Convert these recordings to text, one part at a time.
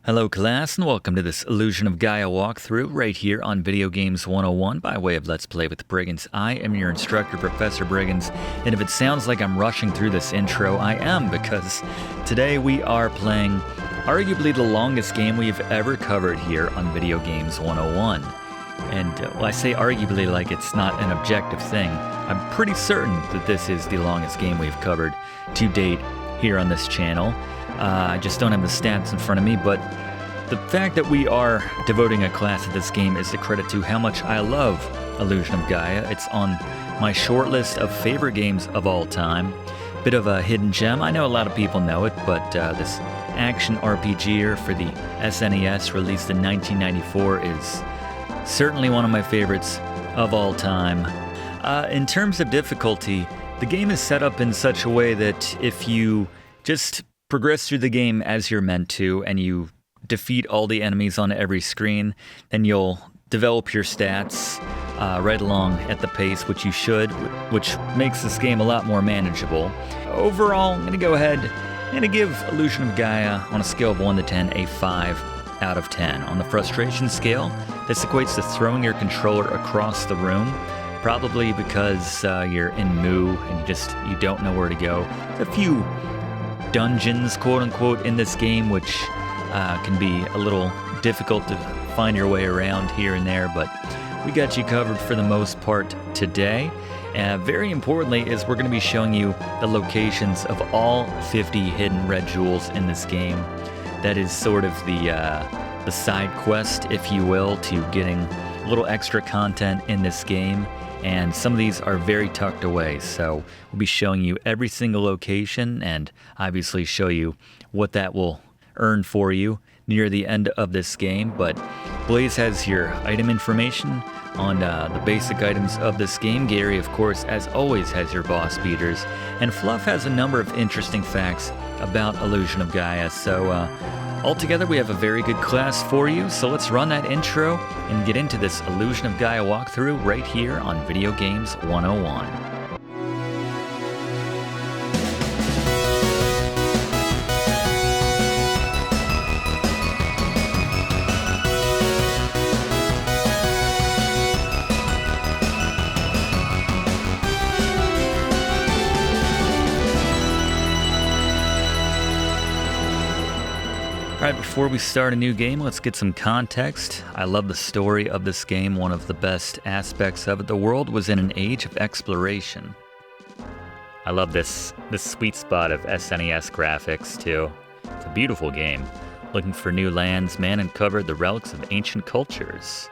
Hello class, and welcome to this Illusion of Gaia walkthrough right here on Video Games 101 by way of Let's Play with Brigands. I am your instructor, Professor Brigands, and if it sounds like I'm rushing through this intro, I am, because today we are playing arguably the longest game we've ever covered here on Video Games 101. And I say arguably like it's not an objective thing. I'm pretty certain that this is the longest game we've covered to date here on this channel. I just don't have the stats in front of me, but the fact that we are devoting a class to this game is a credit to how much I love Illusion of Gaia. It's on my short list of favorite games of all time. Bit of a hidden gem. I know a lot of people know it, but this action RPG for the SNES released in 1994 is certainly one of my favorites of all time. In terms of difficulty, the game is set up in such a way that if you just progress through the game as you're meant to, and you defeat all the enemies on every screen, then you'll develop your stats right along at the pace which you should, which makes this game a lot more manageable. Overall, I'm going to go ahead and give Illusion of Gaia, on a scale of 1 to 10, a 5 out of 10. On the frustration scale, this equates to throwing your controller across the room, probably because you're in Moo and you don't know where to go. There's a few dungeons, quote-unquote, in this game, which can be a little difficult to find your way around here and there, but we got you covered for the most part today. Very importantly is we're going to be showing you the locations of all 50 hidden red jewels in this game. That is sort of the side quest, if you will, to getting a little extra content in this game. And some of these are very tucked away, so we'll be showing you every single location and obviously show you what that will earn for you near the end of this game. But Blaze has your item information on the basic items of this game. Gary, of course, as always, has your boss beaters. And Fluff has a number of interesting facts about Illusion of Gaia. So altogether, we have a very good class for you. So let's run that intro and get into this Illusion of Gaia walkthrough right here on Video Games 101. Alright, before we start a new game, let's get some context. I love the story of this game. One of the best aspects of it, the world was in an age of exploration. I love this sweet spot of SNES graphics, too. It's a beautiful game. Looking for new lands, man uncovered the relics of ancient cultures.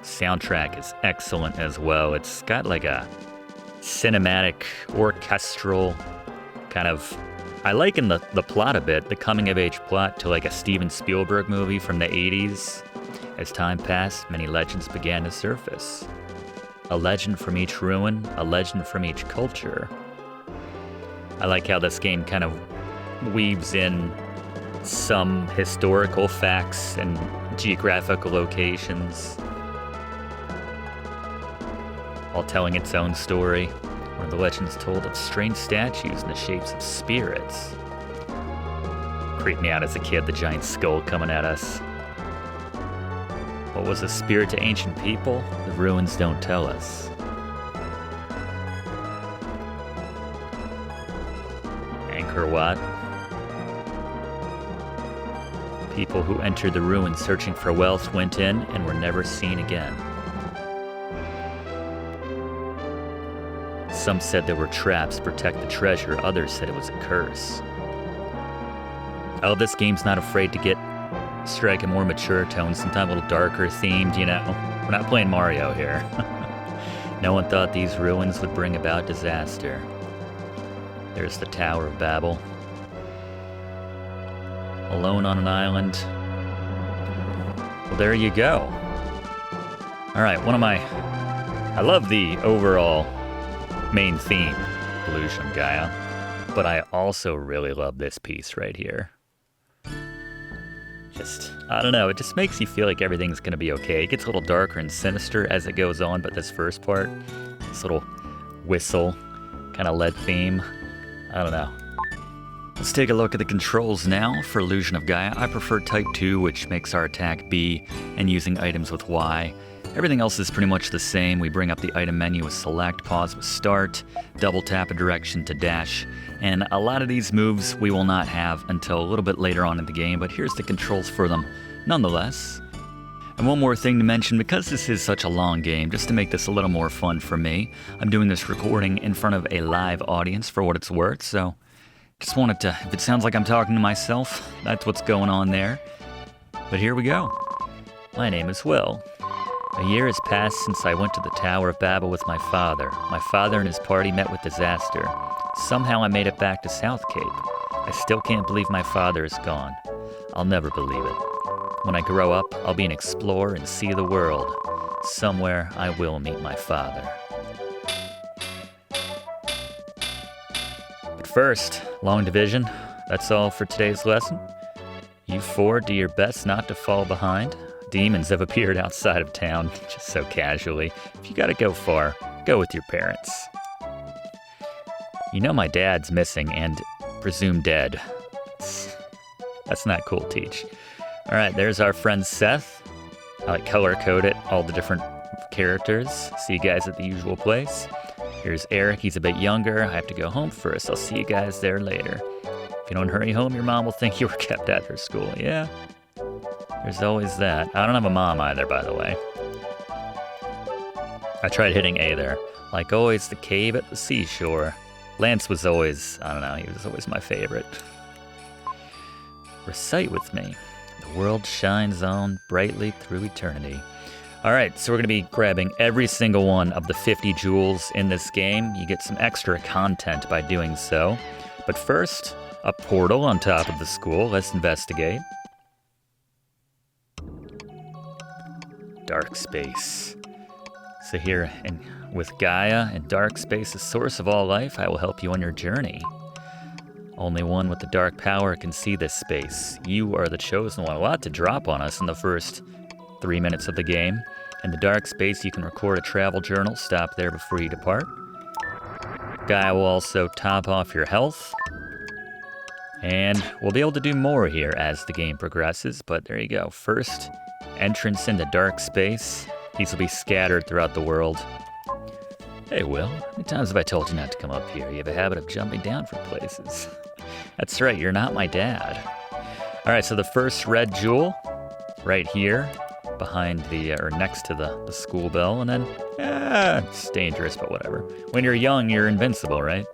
Soundtrack is excellent as well. It's got like a cinematic, orchestral kind of... I liken the plot a bit, the coming-of-age plot, to like a Steven Spielberg movie from the 80s. As time passed, many legends began to surface. A legend from each ruin, a legend from each culture. I like how this game kind of weaves in some historical facts and geographical locations, all telling its own story. One of the legends told of strange statues in the shapes of spirits. Creeped me out as a kid, the giant skull coming at us. What was a spirit to ancient people? The ruins don't tell us. Angkor Wat. People who entered the ruins searching for wealth went in and were never seen again. Some said there were traps to protect the treasure, others said it was a curse. Oh, this game's not afraid to strike a more mature tone, sometimes a little darker themed, you know. We're not playing Mario here. No one thought these ruins would bring about disaster. There's the Tower of Babel. Alone on an island. Well, there you go. Alright, I love the overall main theme, Illusion of Gaia, but I also really love this piece right here. I don't know, it just makes you feel like everything's gonna be okay. It gets a little darker and sinister as it goes on, but this first part, this little whistle, kind of lead theme, I don't know. Let's take a look at the controls now for Illusion of Gaia. I prefer Type 2, which makes our attack B, and using items with Y. Everything else is pretty much the same. We bring up the item menu with select, pause with start, double tap a direction to dash, and a lot of these moves we will not have until a little bit later on in the game, but here's the controls for them nonetheless. And one more thing to mention, because this is such a long game, just to make this a little more fun for me, I'm doing this recording in front of a live audience for what it's worth, so just wanted to, if it sounds like I'm talking to myself, that's what's going on there. But here we go. My name is Will. A year has passed since I went to the Tower of Babel with my father. My father and his party met with disaster. Somehow I made it back to South Cape. I still can't believe my father is gone. I'll never believe it. When I grow up, I'll be an explorer and see the world. Somewhere I will meet my father. But first, long division. That's all for today's lesson. You four do your best not to fall behind. Demons have appeared outside of town, just so casually. If you gotta go far, go with your parents. You know my dad's missing and presumed dead. That's not cool, Teach. All right, there's our friend Seth. I color-coded all the different characters. See you guys at the usual place. Here's Eric, he's a bit younger. I have to go home first. I'll see you guys there later. If you don't hurry home, your mom will think you were kept after school. Yeah, there's always that. I don't have a mom either, by the way. I tried hitting A there. Like always, the cave at the seashore. Lance was always, I don't know, he was always my favorite. Recite with me. The world shines on brightly through eternity. All right, so we're going to be grabbing every single one of the 50 jewels in this game. You get some extra content by doing so. But first, a portal on top of the school. Let's investigate. Dark space. So here, with Gaia and dark space, the source of all life, I will help you on your journey. Only one with the dark power can see this space. You are the chosen one. A lot to drop on us in the first 3 minutes of the game. In the dark space, you can record a travel journal. Stop there before you depart. Gaia will also top off your health. And we'll be able to do more here as the game progresses, but there you go. First, entrance into dark space. These will be scattered throughout the world. Hey, Will, how many times have I told you not to come up here? You have a habit of jumping down from places. That's right, you're not my dad. All right, so the first red jewel, right here, behind the, or next to the school bell, and then, it's dangerous, but whatever. When you're young, you're invincible, right?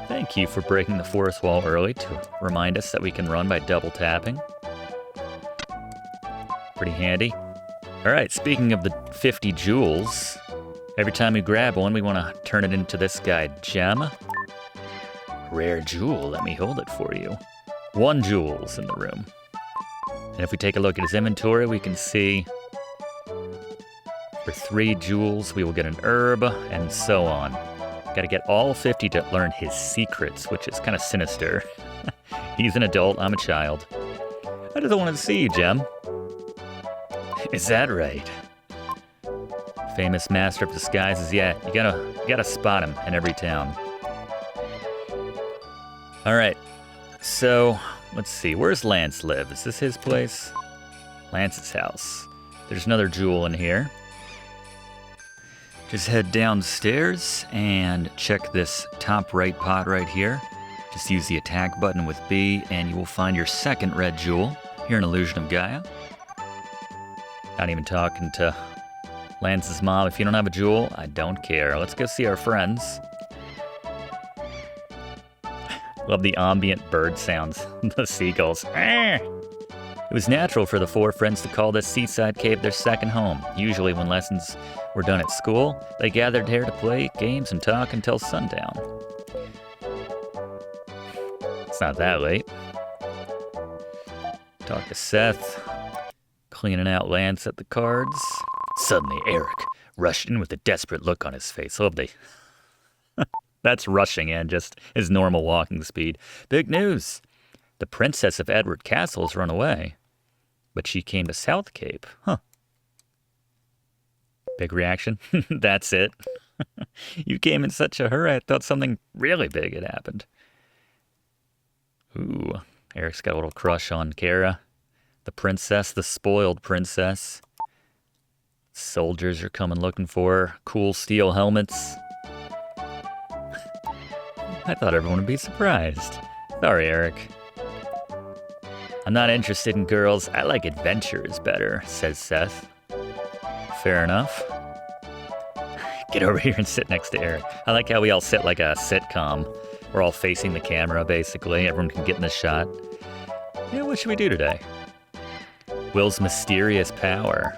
Thank you for breaking the fourth wall early to remind us that we can run by double tapping. Pretty handy. All right, speaking of the 50 jewels, every time we grab one, we want to turn it into this guy, Gem. Rare jewel, let me hold it for you. 1 jewel's in the room. And if we take a look at his inventory, we can see for 3 jewels, we will get an herb, and so on. Got to get all 50 to learn his secrets, which is kind of sinister. He's an adult, I'm a child. I just wanted to see you, Gem. Is that right? Famous master of disguises, yeah, you gotta spot him in every town. All right, so let's see, where's Lance live? Is this his place? Lance's house. There's another jewel in here. Just head downstairs and check this top right pot right here. Just use the attack button with B and you will find your second red jewel here in Illusion of Gaia. Not even talking to Lance's mom. If you don't have a jewel, I don't care. Let's go see our friends. Love the ambient bird sounds. The seagulls. It was natural for the 4 friends to call this seaside cave their second home. Usually when lessons were done at school, they gathered here to play games and talk until sundown. It's not that late. Talk to Seth. Cleaning out Lance at the cards. Suddenly, Eric rushed in with a desperate look on his face. Oh, that's rushing in, just his normal walking speed. Big news! The Princess of Edward Castle has run away. But she came to South Cape. Huh. Big reaction? That's it? You came in such a hurry, I thought something really big had happened. Ooh, Eric's got a little crush on Kara. The princess, the spoiled princess. Soldiers are coming looking for her. Cool steel helmets. I thought everyone would be surprised. Sorry, Eric. I'm not interested in girls. I like adventurers better, says Seth. Fair enough. Get over here and sit next to Eric. I like how we all sit like a sitcom. We're all facing the camera, basically. Everyone can get in the shot. Yeah, what should we do today? Will's mysterious power.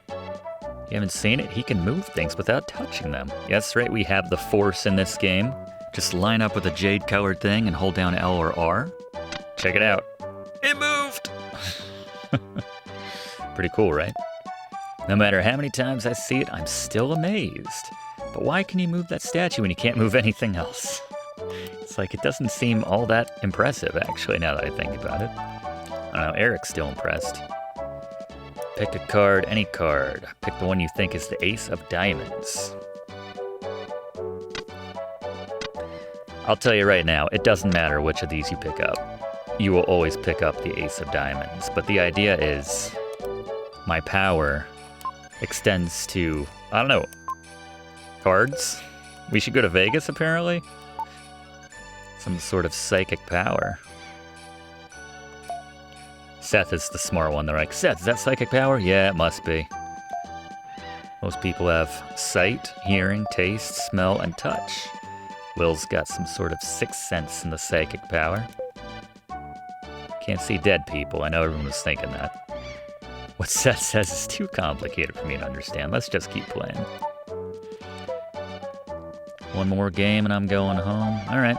You haven't seen it? He can move things without touching them. Yeah, that's right, we have the Force in this game. Just line up with a jade-colored thing and hold down L or R. Check it out. It moved! Pretty cool, right? No matter how many times I see it, I'm still amazed. But why can you move that statue when you can't move anything else? It's like, it doesn't seem all that impressive, actually, now that I think about it. I don't know, Eric's still impressed. Pick a card, any card. Pick the one you think is the Ace of Diamonds. I'll tell you right now, it doesn't matter which of these you pick up. You will always pick up the Ace of Diamonds. But the idea is, my power extends to, I don't know, cards? We should go to Vegas, apparently? Some sort of psychic power. Seth is the smart one. They're like, Seth, is that psychic power? Yeah, it must be. Most people have sight, hearing, taste, smell, and touch. Will's got some sort of sixth sense in the psychic power. Can't see dead people. I know everyone was thinking that. What Seth says is too complicated for me to understand. Let's just keep playing. One more game and I'm going home. All right.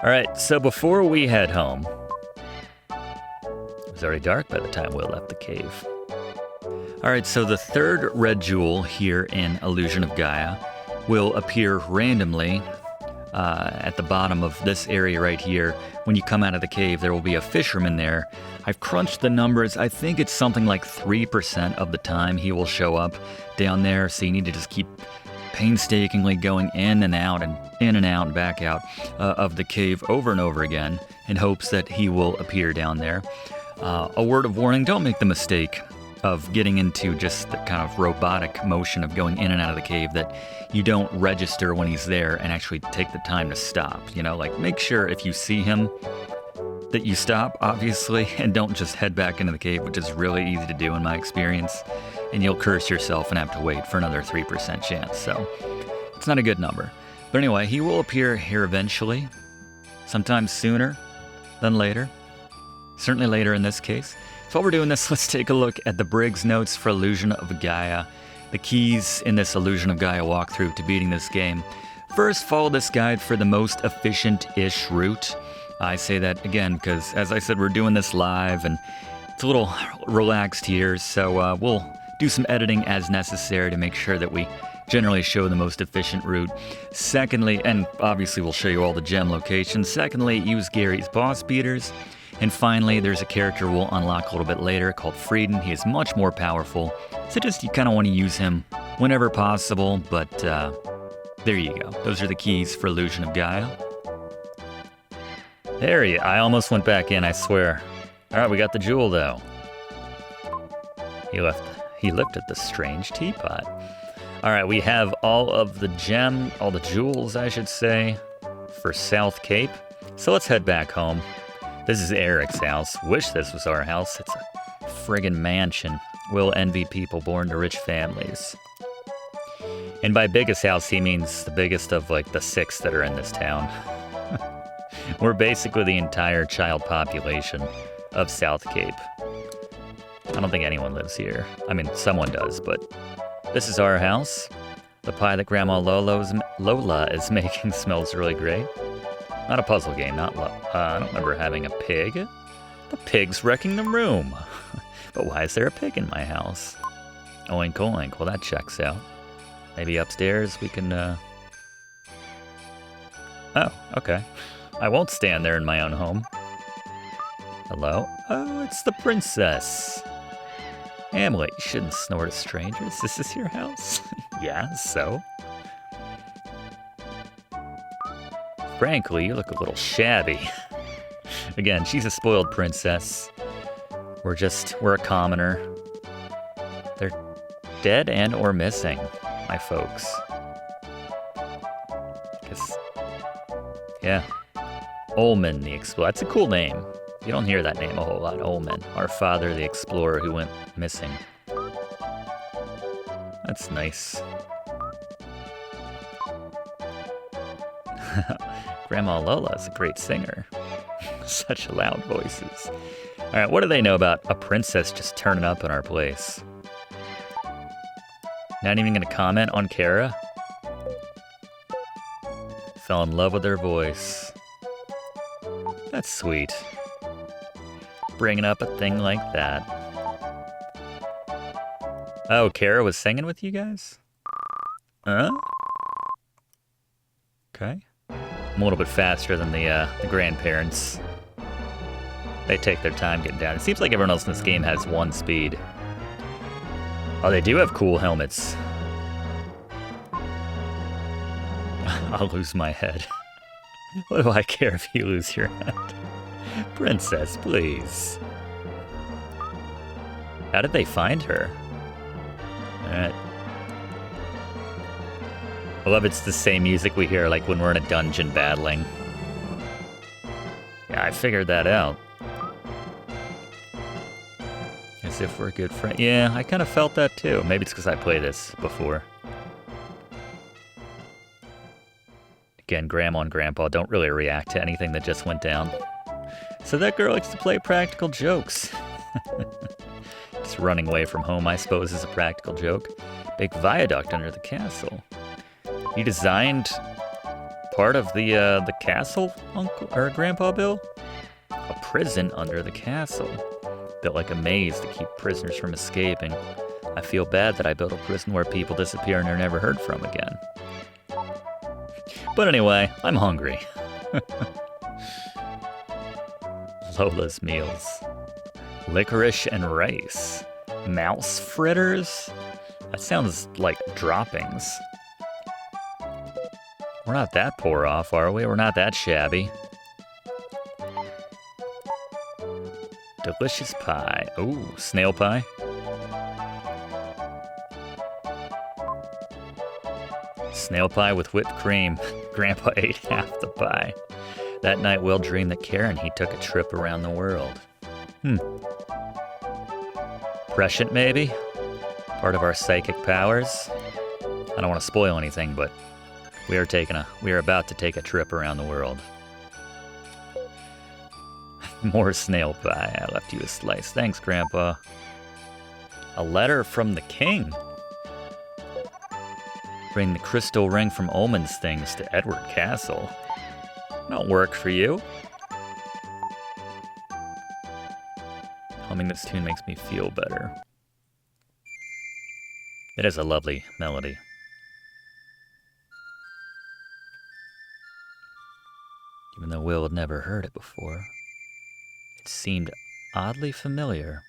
All right, so before we head home, it was already dark by the time Will left the cave. All right, so the third red jewel here in Illusion of Gaia will appear randomly at the bottom of this area right here. When you come out of the cave, there will be a fisherman there. I've crunched the numbers. I think it's something like 3% of the time he will show up down there, so you need to just keep painstakingly going in and out and back out of the cave over and over again in hopes that he will appear down there. A word of warning, don't make the mistake of getting into just the kind of robotic motion of going in and out of the cave that you don't register when he's there and actually take the time to stop. You know, like make sure if you see him that you stop, obviously, and don't just head back into the cave, which is really easy to do in my experience, and you'll curse yourself and have to wait for another 3% chance. So it's not a good number. But anyway, he will appear here eventually, sometimes sooner than later. Certainly later in this case. So while we're doing this, let's take a look at the Briggs notes for Illusion of Gaia. The keys in this Illusion of Gaia walkthrough to beating this game. First, follow this guide for the most efficient-ish route. I say that again because, as I said, we're doing this live and it's a little relaxed here, so we'll do some editing as necessary to make sure that we generally show the most efficient route. Secondly, and obviously we'll show you all the gem locations. Secondly, use Gary's boss beaters. And finally, there's a character we'll unlock a little bit later called Freedan. He is much more powerful, so just you kind of want to use him whenever possible, but there you go. Those are the keys for Illusion of Gaia. There he is. I almost went back in, I swear. All right, we got the jewel, though. He lifted the strange teapot. All right, we have all the jewels, I should say, for South Cape. So let's head back home. This is Eric's house. Wish this was our house. It's a friggin' mansion. Will envy people born to rich families. And by biggest house, he means the biggest of like the 6 that are in this town. We're basically the entire child population of South Cape. I don't think anyone lives here. I mean, someone does, but this is our house. The pie that Grandma Lola is making smells really great. Not a puzzle game, I don't remember having a pig. The pig's wrecking the room. But why is there a pig in my house? Oink oink, well that checks out. Maybe upstairs we can, Oh, okay. I won't stand there in my own home. Hello? Oh, it's the princess. Emily, you shouldn't snort at strangers. This is your house? Yeah, so? Frankly, you look a little shabby. Again, she's a spoiled princess. We're a commoner. They're dead and or missing, my folks. Yeah. Olman the Explorer. That's a cool name. You don't hear that name a whole lot. Olman. Our father the Explorer who went missing. That's nice. Grandma Lola is a great singer. Such loud voices. Alright, what do they know about a princess just turning up in our place? Not even gonna comment on Kara? Fell in love with her voice. That's sweet. Bringing up a thing like that. Oh, Kara was singing with you guys? Huh? Okay. I'm a little bit faster than the grandparents. They take their time getting down. It seems like everyone else in this game has one speed. Oh, they do have cool helmets. I'll lose my head. What do I care if you lose your head? Princess, please. How did they find her? Alright. I love it's the same music we hear like when we're in a dungeon battling. Yeah, I figured that out. As if we're a good friend. Yeah, I kind of felt that too. Maybe it's because I played this before. Again, Grandma and Grandpa don't really react to anything that just went down. So that girl likes to play practical jokes. Just running away from home, I suppose, is a practical joke. Big viaduct under the castle. You designed part of the castle, Uncle or Grandpa Bill? A prison under the castle. Built like a maze to keep prisoners from escaping. I feel bad that I built a prison where people disappear and are never heard from again. But anyway, I'm hungry. Lola's meals. Licorice and rice. Mouse fritters? That sounds like droppings. We're not that poor off, are we? We're not that shabby. Delicious pie. Ooh, snail pie. Snail pie with whipped cream. Grandpa ate half the pie. That night, Will dreamed that Karen he took a trip around the world. Prescient, maybe? Part of our psychic powers? I don't want to spoil anything, but we are about to take a trip around the world. More snail pie. I left you a slice. Thanks, Grandpa. A letter from the king. Bring the crystal ring from Ullman's things to Edward Castle. Don't work for you. Humming this tune makes me feel better. It is a lovely melody. Even though Will had never heard it before, it seemed oddly familiar.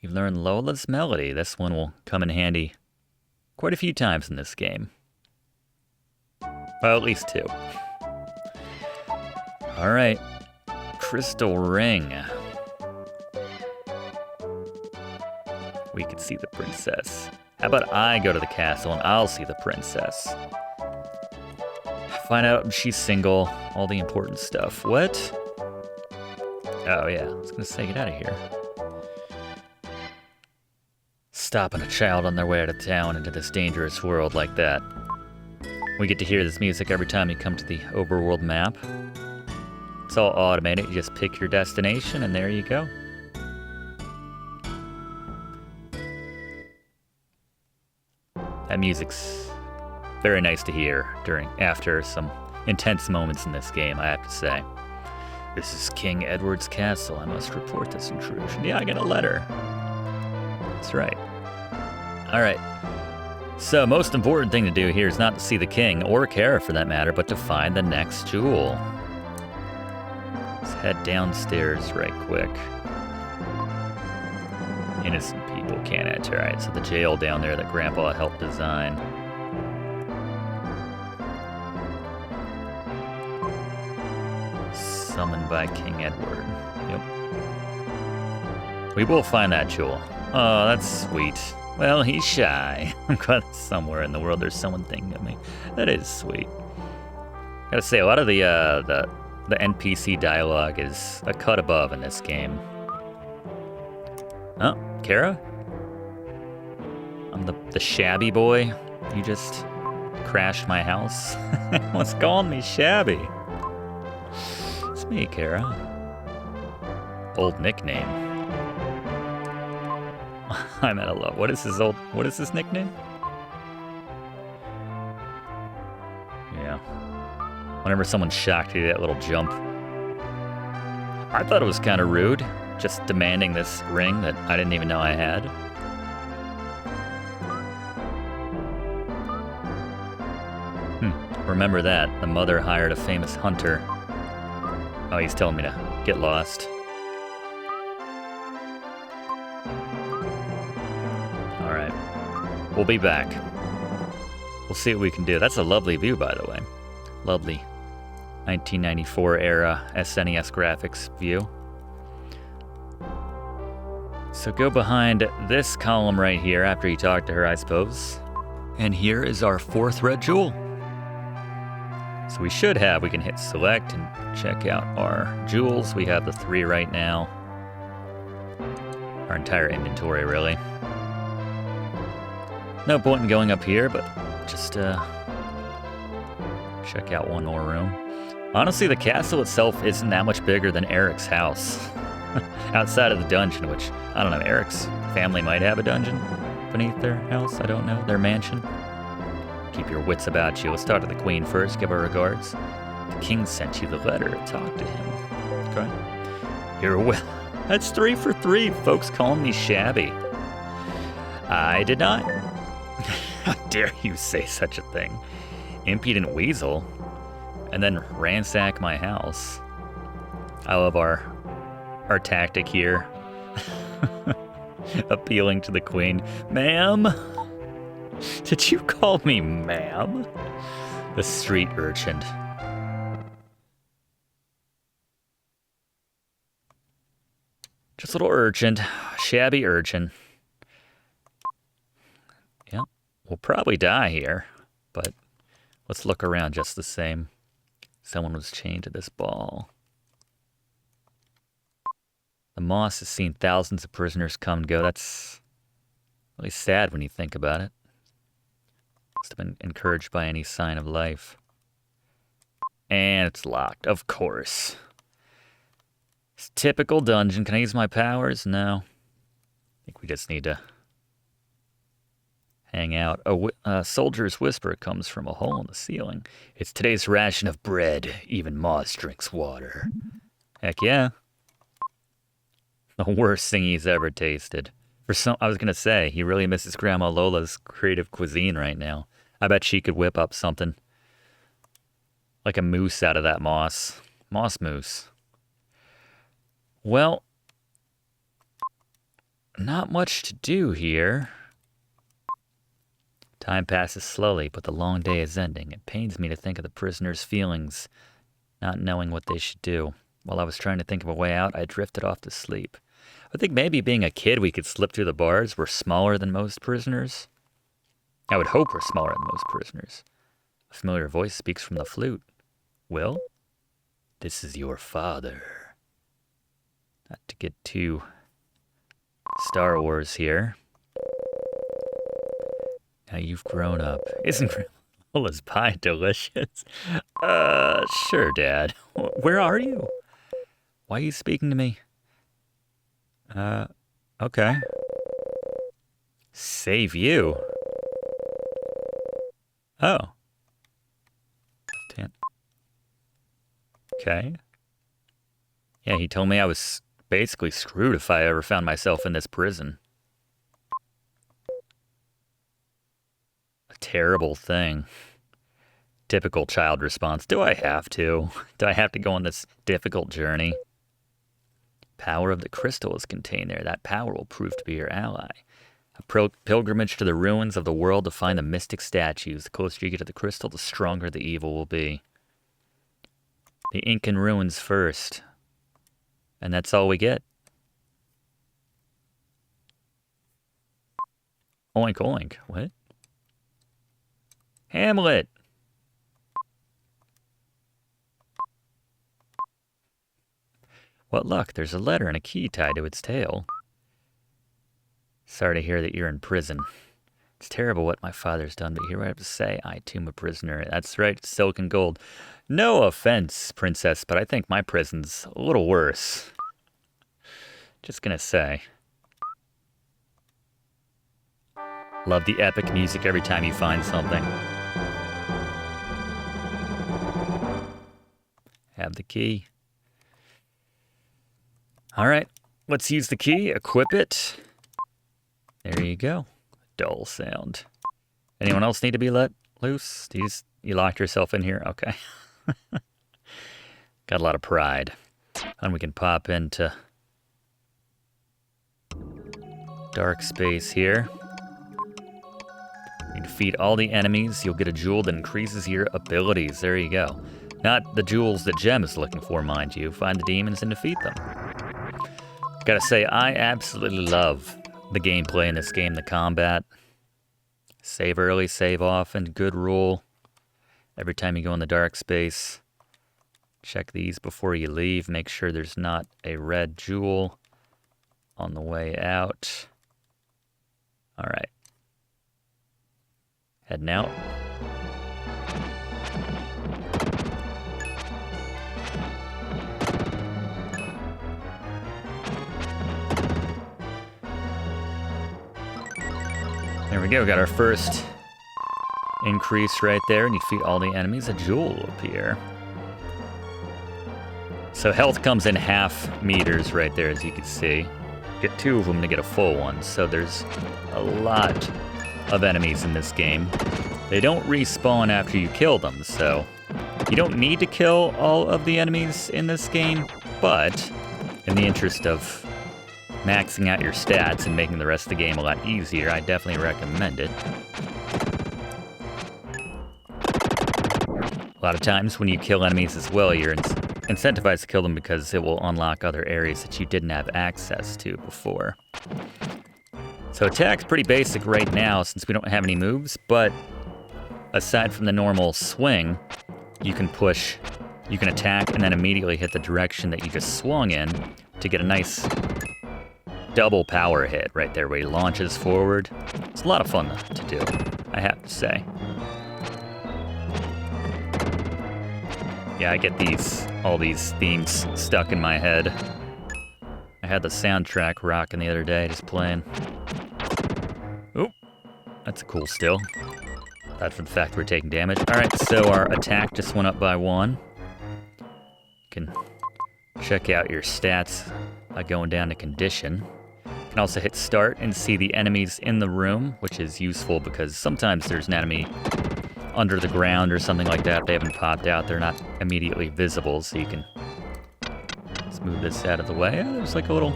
You've learned Lola's melody. This one will come in handy quite a few times in this game. Well, at least 2. Alright. Crystal ring. We could see the princess. How about I go to the castle and I'll see the princess? Find out if she's single, all the important stuff. What? Oh yeah, I was gonna say, get out of here. Stopping a child on their way out of town into this dangerous world like that. We get to hear this music every time you come to the overworld map. It's all automated, you just pick your destination and there you go. That music's very nice to hear after some intense moments in this game, I have to say. This is King Edward's castle. I must report this intrusion. Yeah, I got a letter. That's right. All right. So, most important thing to do here is not to see the king, or Kara for that matter, but to find the next jewel. Let's head downstairs right quick. Innocent people can't enter. Alright, so the jail down there that Grandpa helped design. Summoned by King Edward. Yep. We will find that jewel. Oh, that's sweet. Well, he's shy. I'm glad somewhere in the world there's someone thinking of me. That is sweet. Gotta say, a lot of the NPC dialogue is a cut above in this game. Oh, Kara? I'm the shabby boy. You just crashed my house. What's calling me shabby? It's me, Kara. Old nickname. I'm at a low. What is his nickname? Yeah. Whenever someone's shocked, you do that little jump. I thought it was kind of rude, just demanding this ring that I didn't even know I had. Remember that. The mother hired a famous hunter. Oh, he's telling me to get lost. Alright. We'll be back. We'll see what we can do. That's a lovely view, by the way. Lovely 1994 era SNES graphics view. So go behind this column right here after you talk to her, I suppose. And here is our 4th red jewel. So we can hit select and check out our jewels. We have the 3 right now. Our entire inventory, really. No point in going up here, but just check out one more room. Honestly, the castle itself isn't that much bigger than Eric's house. Outside of the dungeon, which, I don't know, Eric's family might have a dungeon beneath their house. I don't know, their mansion. Keep your wits about you. Let's talk to the queen first, give her regards. The king sent you the letter. Talk to him. Okay. You're well. That's 3 for 3. Folks calling me shabby. I did not. How dare you say such a thing? Impudent weasel. And then ransack my house. I love our tactic here. Appealing to the queen. Ma'am? Did you call me ma'am? The street urchin. Just a little urchin. Shabby urchin. Yep. We'll probably die here, but let's look around just the same. Someone was chained to this ball. The moss has seen thousands of prisoners come and go. That's really sad when you think about it. Must have been encouraged by any sign of life. And it's locked, of course. It's typical dungeon. Can I use my powers? No. I think we just need to hang out. A soldier's whisper comes from a hole in the ceiling. It's today's ration of bread. Even Moss drinks water. Heck yeah. The worst thing he's ever tasted. I was going to say, he really misses Grandma Lola's creative cuisine right now. I bet she could whip up something like a mousse out of that moss. Moss mousse. Well, not much to do here. Time passes slowly, but the long day is ending. It pains me to think of the prisoners' feelings, not knowing what they should do. While I was trying to think of a way out, I drifted off to sleep. I think maybe being a kid, we could slip through the bars. We're smaller than most prisoners. I would hope we're smaller than most prisoners. A familiar voice speaks from the flute. Will? This is your father. Not to get too Star Wars here. Now you've grown up. Isn't Grandma's pie delicious? Sure, Dad. Where are you? Why are you speaking to me? Okay. Save you? Oh. Okay. Yeah, he told me I was basically screwed if I ever found myself in this prison. A terrible thing. Typical child response. Do I have to? Do I have to go on this difficult journey? Power of the crystal is contained there. That power will prove to be your ally. A pilgrimage to the ruins of the world to find the mystic statues. The closer you get to the crystal, the stronger the evil will be. The Incan Ruins first. And that's all we get. Oink oink. What? Hamlet! What luck, there's a letter and a key tied to its tail. Sorry to hear that you're in prison. It's terrible what my father's done, but here I have to say, I too am a prisoner. That's right, silk and gold. No offense, princess, but I think my prison's a little worse. Just gonna say. Love the epic music every time you find something. Have the key. Alright, let's use the key, equip it. There you go. Dull sound. Anyone else need to be let loose? You locked yourself in here? Okay. Got a lot of pride. And we can pop into dark space here. You defeat all the enemies, you'll get a jewel that increases your abilities. There you go. Not the jewels that Gem is looking for, mind you. Find the demons and defeat them. Gotta say, I absolutely love the gameplay in this game, the combat. Save early, save often, good rule. Every time you go in the dark space, check these before you leave. Make sure there's not a red jewel on the way out. All right. Heading out. There we go, got our first increase right there, and you defeat all the enemies, a jewel will appear. So health comes in half meters right there, as you can see. Get 2 of them to get a full one, so there's a lot of enemies in this game. They don't respawn after you kill them, so you don't need to kill all of the enemies in this game, but in the interest of maxing out your stats and making the rest of the game a lot easier, I definitely recommend it. A lot of times when you kill enemies as well, you're incentivized to kill them because it will unlock other areas that you didn't have access to before. So attack's pretty basic right now since we don't have any moves, but aside from the normal swing, you can push, you can attack and then immediately hit the direction that you just swung in to get a nice double power hit right there where he launches forward. It's a lot of fun to do, I have to say. Yeah, I get all these themes stuck in my head. I had the soundtrack rocking the other day, just playing. Oop, that's a cool still. That's for the fact we're taking damage. All right, so our attack just went up by 1. You can check out your stats by going down to condition. You can also hit start and see the enemies in the room, which is useful because sometimes there's an enemy under the ground or something like that. If they haven't popped out, they're not immediately visible, so you can just move this out of the way. Oh, there's like a little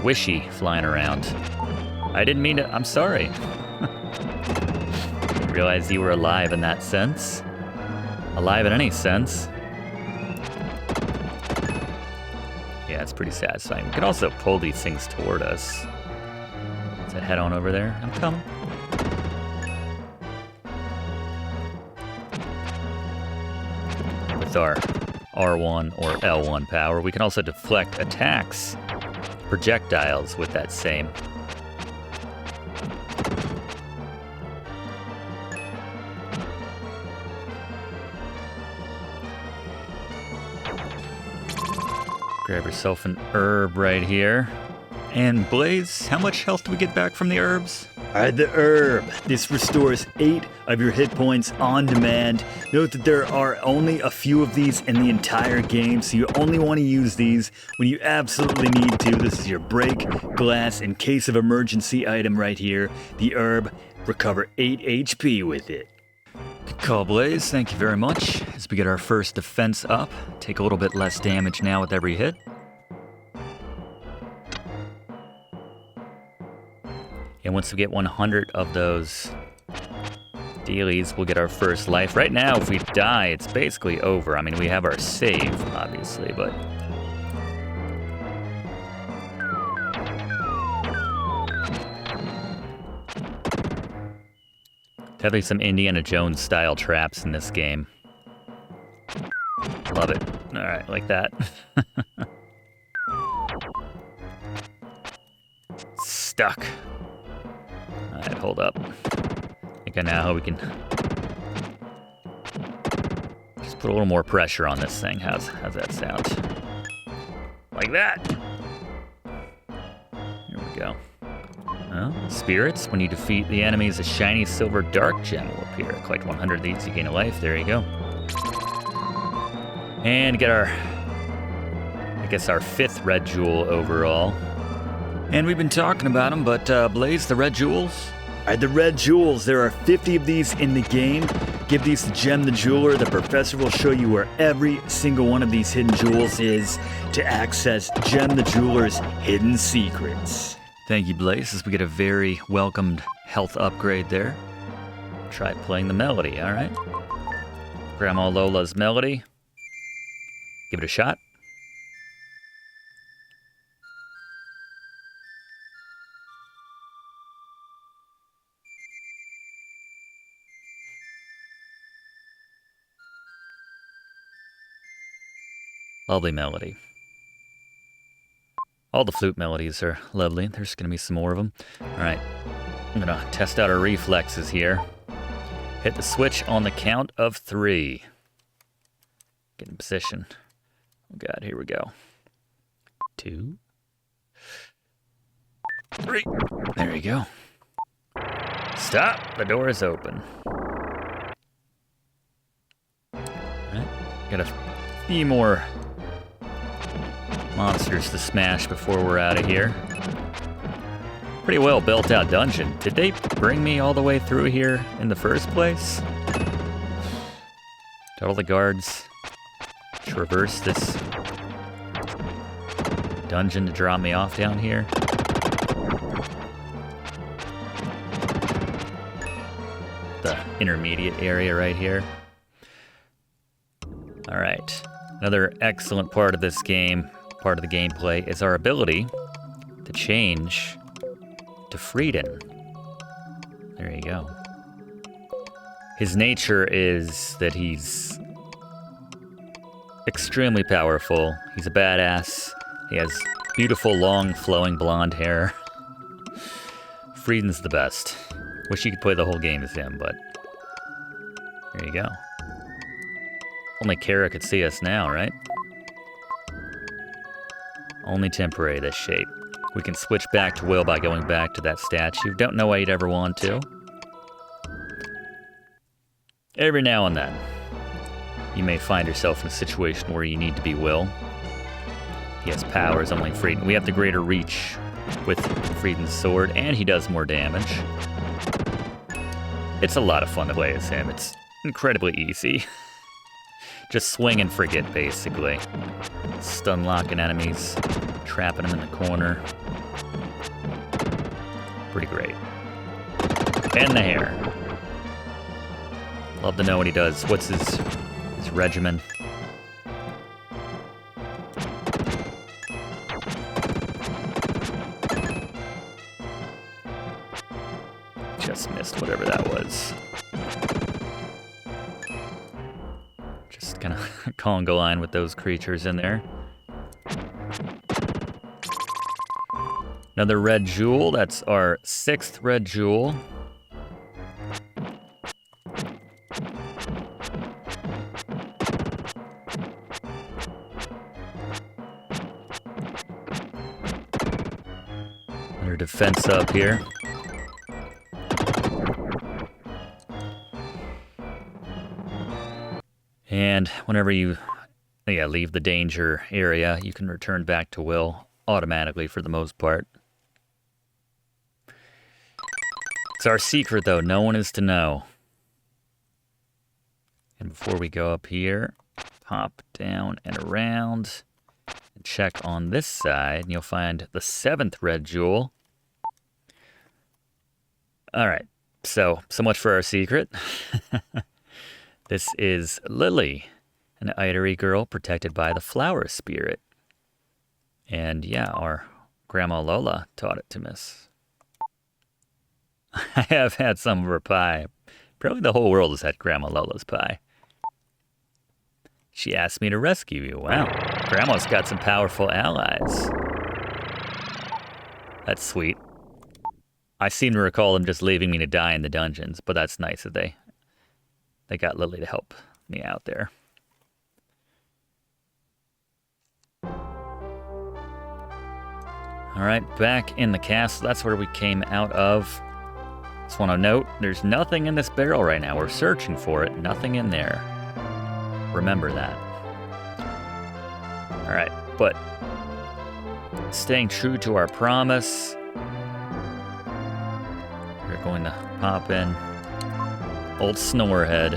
wishy flying around. I didn't mean to, I'm sorry. Didn't realize you were alive in that sense. Alive in any sense. Yeah, it's pretty satisfying. We can also pull these things toward us. So head on over there. I'm coming. With our R1 or L1 power, we can also deflect attacks, projectiles with that same. Grab yourself an herb right here. And Blaze, how much health do we get back from the herbs? The herb. This restores 8 of your hit points on demand. Note that there are only a few of these in the entire game, so you only want to use these when you absolutely need to. This is your break, glass, in case of emergency item right here. The herb, recover 8 HP with it. call, Blaze. Thank you very much. As we get our first defense up, take a little bit less damage now with every hit. And once we get 100 of those dealies, we'll get our first life. Right now, if we die, it's basically over. I mean, we have our save, obviously, but... definitely some Indiana Jones style traps in this game. Love it. Alright, like that. Stuck. Alright, hold up. I think I know how we can just put a little more pressure on this thing. How's that sound? Like that. Here we go. Well, spirits. When you defeat the enemies, a shiny silver dark gem will appear. Collect 100 of these, you gain a life. There you go. And get our, I guess, our 5th red jewel overall. And we've been talking about them, but Blaze, the red jewels? Alright, the red jewels, there are 50 of these in the game. Give these to Gem the Jeweler. The professor will show you where every single one of these hidden jewels is to access Gem the Jeweler's hidden secrets. Thank you, Blaze, as we get a very welcomed health upgrade there. Try playing the melody, alright? Grandma Lola's melody. Give it a shot. Lovely melody. All the flute melodies are lovely. There's going to be some more of them. All right, I'm going to test out our reflexes here. Hit the switch on the count of 3. Get in position. Oh God, here we go. 2, 3. There you go. Stop. The door is open. All right, got a few more monsters to smash before we're out of here. Pretty well built out dungeon. Did they bring me all the way through here in the first place? Did all the guards traverse this dungeon to drop me off down here? The intermediate area right here. All right. Another excellent part of this game, part of the gameplay, is our ability to change to Freedan. There you go. His nature is that he's extremely powerful. He's a badass. He has beautiful, long, flowing blonde hair. Freedan's the best. Wish you could play the whole game as him, but there you go. Only Kara could see us now, right? Only temporary, this shape. We can switch back to Will by going back to that statue. Don't know why you'd ever want to. Every now and then, you may find yourself in a situation where you need to be Will. He has powers, unlike Freedan. We have the greater reach with Freedan's sword, and he does more damage. It's a lot of fun to play as him. It's incredibly easy. Just swing and forget, basically. Stun locking enemies, trapping them in the corner. Pretty great. And the hair. Love to know what he does. What's his regimen? Just missed whatever that was. Just kind of conga line with those creatures in there. Another red jewel. That's our 6th red jewel. Another defense up here. And whenever you leave the danger area, you can return back to Will automatically for the most part. It's our secret, though. No one is to know. And before we go up here, pop down and around and check on this side, and you'll find the 7th red jewel. All right, so much for our secret. This is Lily, an Itory girl protected by the flower spirit. And yeah, our Grandma Lola taught it to Miss. I have had some of her pie. Probably the whole world has had Grandma Lola's pie. She asked me to rescue you. Wow, Grandma's got some powerful allies. That's sweet. I seem to recall them just leaving me to die in the dungeons, but that's nice that they got Lily to help me out there. All right, back in the castle. That's where we came out of. Just want to note, there's nothing in this barrel right now. We're searching for it. Nothing in there. Remember that. All right, but staying true to our promise, we're going to pop in old Snorehead.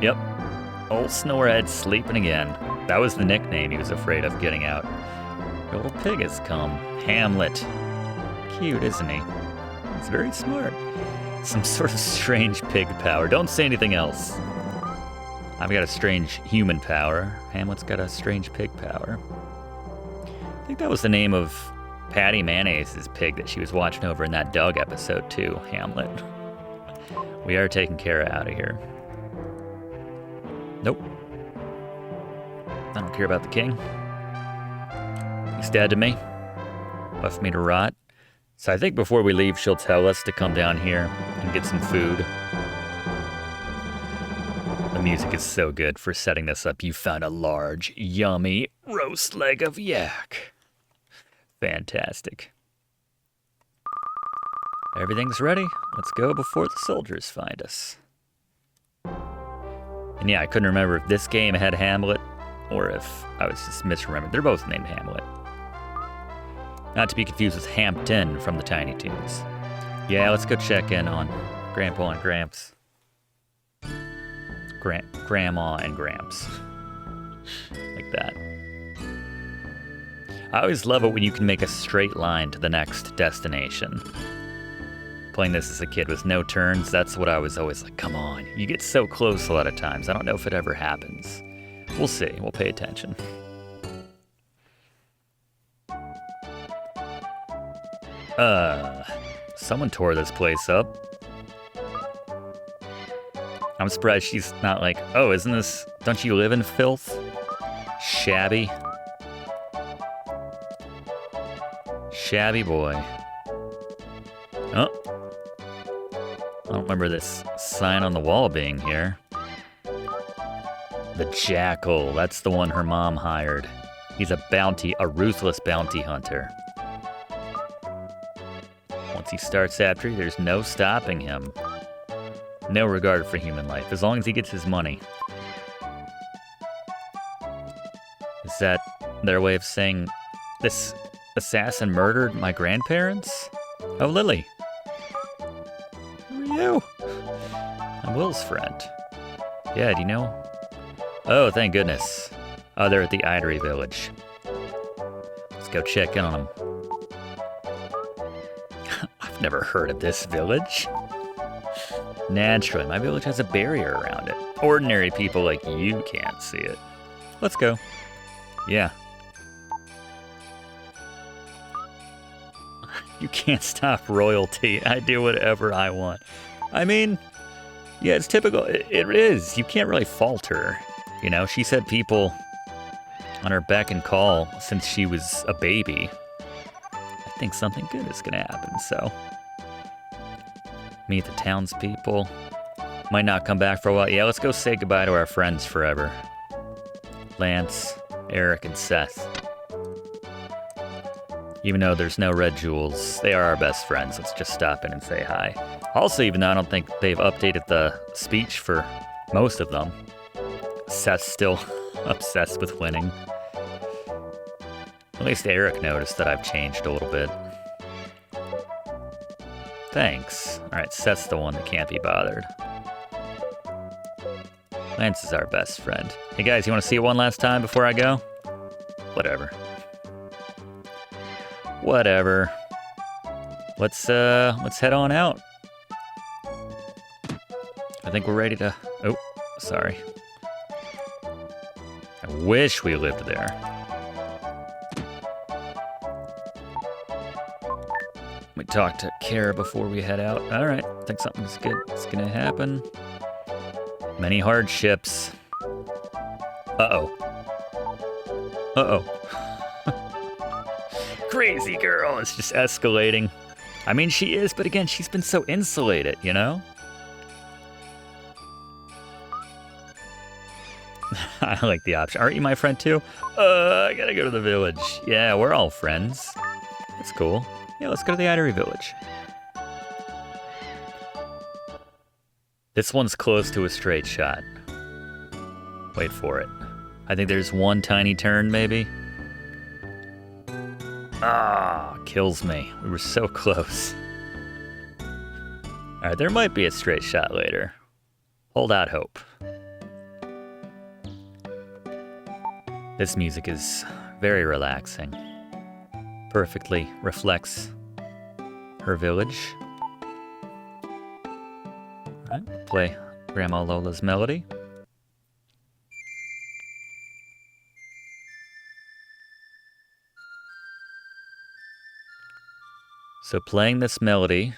Yep, old Snorehead sleeping again. That was the nickname he was afraid of getting out. The little pig has come. Hamlet. Cute, isn't he? He's very smart. Some sort of strange pig power. Don't say anything else. I've got a strange human power. Hamlet's got a strange pig power. I think that was the name of Patty Mayonnaise's pig that she was watching over in that Doug episode too, Hamlet. We are taking Kara out of here. Nope. I don't care about the king. He's dead to me. Left me to rot. So I think before we leave, she'll tell us to come down here and get some food. The music is so good for setting this up. You found a large, yummy roast leg of yak. Fantastic. Everything's ready. Let's go before the soldiers find us. And yeah, I couldn't remember if this game had Hamlet or if I was just misremembered. They're both named Hamlet. Not to be confused with Hampton from the Tiny Toons. Yeah, let's go check in on Grandpa and Gramps. Grandma and Gramps. Like that. I always love it when you can make a straight line to the next destination. Playing this as a kid with no turns, that's what I was always like, come on. You get so close a lot of times. I don't know if it ever happens. We'll see. We'll pay attention. Someone tore this place up. I'm surprised she's not like, oh, isn't this, don't you live in filth? Shabby. Shabby boy. Oh. I don't remember this sign on the wall being here. The Jackal, that's the one her mom hired. He's a ruthless bounty hunter. Once he starts after you, there's no stopping him. No regard for human life, as long as he gets his money. Is that their way of saying, this assassin murdered my grandparents? Oh, Lily. Who are you? I'm Will's friend. Yeah, do you know? Oh, thank goodness. Oh, they're at the Itory Village. Let's go check in on them. I've never heard of this village. Naturally, my village has a barrier around it. Ordinary people like you can't see it. Let's go. Yeah. You can't stop royalty. I do whatever I want. I mean, yeah, it's typical. It is. You can't really fault her. You know, she said people on her beck and call since she was a baby. I think something good is gonna happen, so. Meet the townspeople. Might not come back for a while. Yeah, let's go say goodbye to our friends forever. Lance, Eric, and Seth. Even though there's no red jewels, they are our best friends. Let's just stop in and say hi. Also, even though I don't think they've updated the speech for most of them, Seth's still obsessed with winning. At least Eric noticed that I've changed a little bit. Thanks. Alright, Seth's the one that can't be bothered. Lance is our best friend. Hey guys, you want to see it one last time before I go? Whatever. Whatever. Let's head on out. I think we're ready to... Oh, sorry. I wish we lived there. We talked to Kara before we head out. All right, I think something's good. It's gonna happen. Many hardships. Uh-oh. Uh-oh. Crazy girl is just escalating. I mean, she is, but again, she's been so insulated, you know? I like the option. Aren't you my friend too? I gotta go to the village. Yeah, we're all friends. That's cool. Yeah, let's go to the Itory Village. This one's close to a straight shot. Wait for it. I think there's one tiny turn, maybe. Ah, kills me. We were so close. All right, there might be a straight shot later. Hold out hope. This music is very relaxing. Perfectly reflects her village. All right, play Grandma Lola's melody. So playing this melody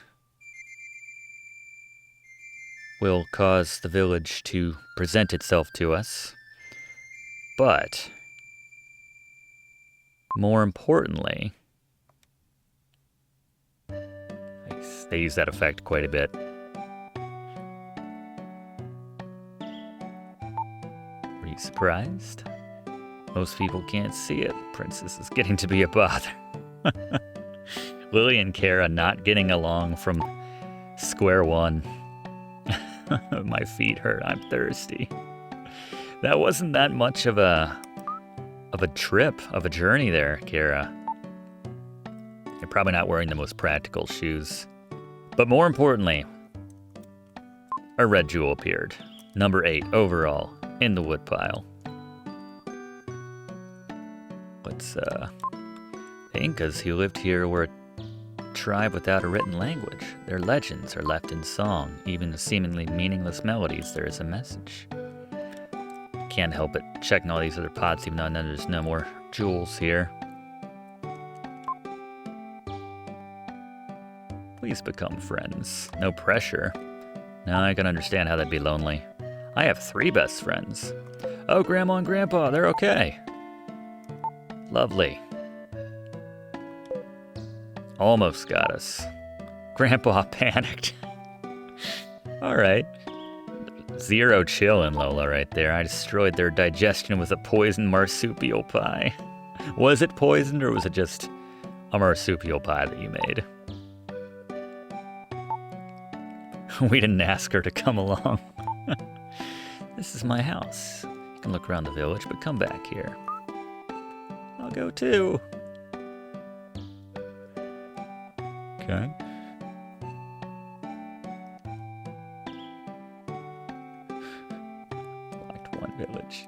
will cause the village to present itself to us, but more importantly, they use that effect quite a bit. Were you surprised? Most people can't see it. Princess is getting to be a bother. Lily and Kara not getting along from square one. My feet hurt. I'm thirsty. That wasn't that much of a trip, of a journey there, Kara. You're probably not wearing the most practical shoes. But more importantly, a red jewel appeared. Number 8 overall in the woodpile. The Incas who lived here were a tribe without a written language. Their legends are left in song. Even the seemingly meaningless melodies, there is a message. Can't help it. Checking all these other pots, even though there's no more jewels here. Please become friends. No pressure. Now I can understand how that'd be lonely. I have 3 best friends. Oh, Grandma and Grandpa, they're okay. Lovely. Almost got us. Grandpa panicked. All right. 0 chill in Lola right there. I destroyed their digestion with a poisoned marsupial pie. Was it poisoned or was it just a marsupial pie that you made? We didn't ask her to come along. This is my house. You can look around the village, but come back here. I'll go too. Okay. Locked one village.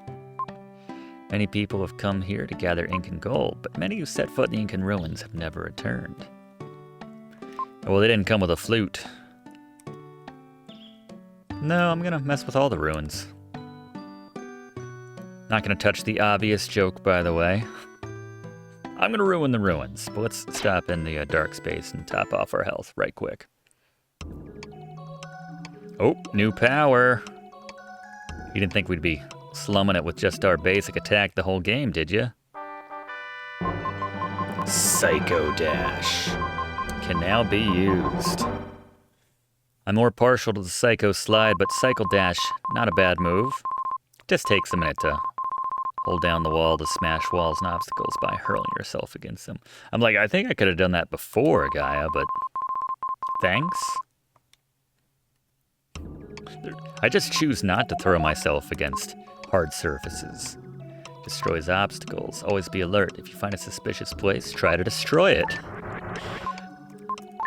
Many people have come here to gather Incan gold, but many who set foot in the Incan Ruins have never returned. Well, they didn't come with a flute. No, I'm gonna mess with all the ruins. Not gonna touch the obvious joke, by the way. I'm gonna ruin the ruins, but let's stop in the dark space and top off our health right quick. Oh, new power. You didn't think we'd be slumming it with just our basic attack the whole game, did you? Psycho Dash can now be used. I'm more partial to the Psycho Slide, but Psycho Dash, not a bad move. Just takes a minute to hold down the wall to smash walls and obstacles by hurling yourself against them. I'm like, I think I could have done that before, Gaia, but thanks. I just choose not to throw myself against hard surfaces. Destroys obstacles. Always be alert. If you find a suspicious place, try to destroy it.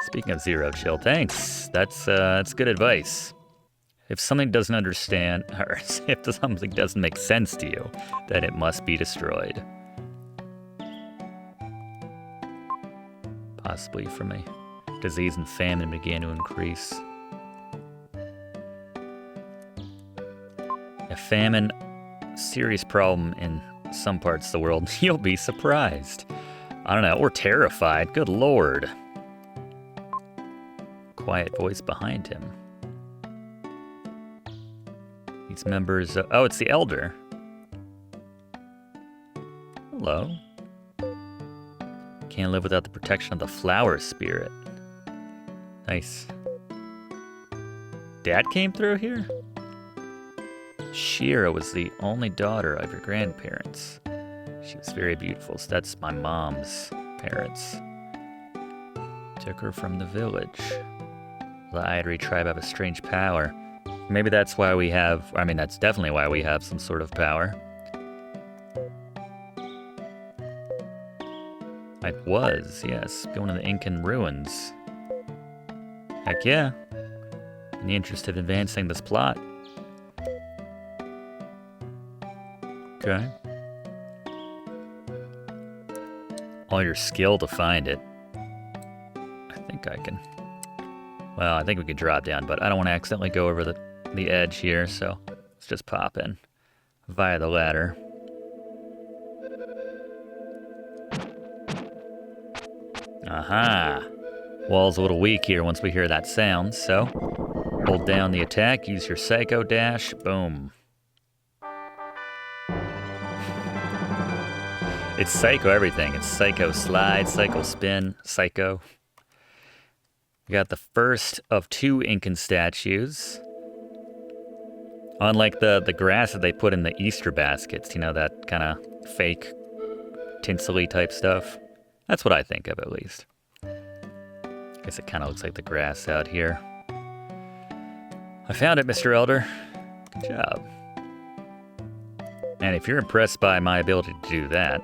Speaking of 0 chill, thanks. That's good advice. If something doesn't understand, or if something doesn't make sense to you, then it must be destroyed. Possibly from a disease and famine began to increase. A famine, serious problem in some parts of the world. You'll be surprised. I don't know, or terrified. Good Lord. Quiet voice behind him. These members... oh, it's the Elder. Hello. Can't live without the protection of the flower spirit. Nice. Dad came through here? Shira was the only daughter of your grandparents. She was very beautiful, so that's my mom's parents. Took her from the village. The Itory tribe have a strange power. Maybe that's why we have, I mean, that's definitely why we have some sort of power. I was, yes, going to the Incan Ruins. Heck yeah. In the interest of advancing this plot. Okay. All your skill to find it. I think I can. Well, I think we could drop down, but I don't want to accidentally go over the edge here, so let's just pop in via the ladder. Aha! Wall's a little weak here once we hear that sound, so hold down the attack, use your Psycho Dash, boom. It's Psycho everything. It's Psycho Slide, Psycho Spin, Psycho. We got the first of 2 Incan statues. Unlike the grass that they put in the Easter baskets, you know, that kind of fake tinsely type stuff. That's what I think of, at least. Guess it kind of looks like the grass out here. I found it, Mr. Elder. Good job. And if you're impressed by my ability to do that,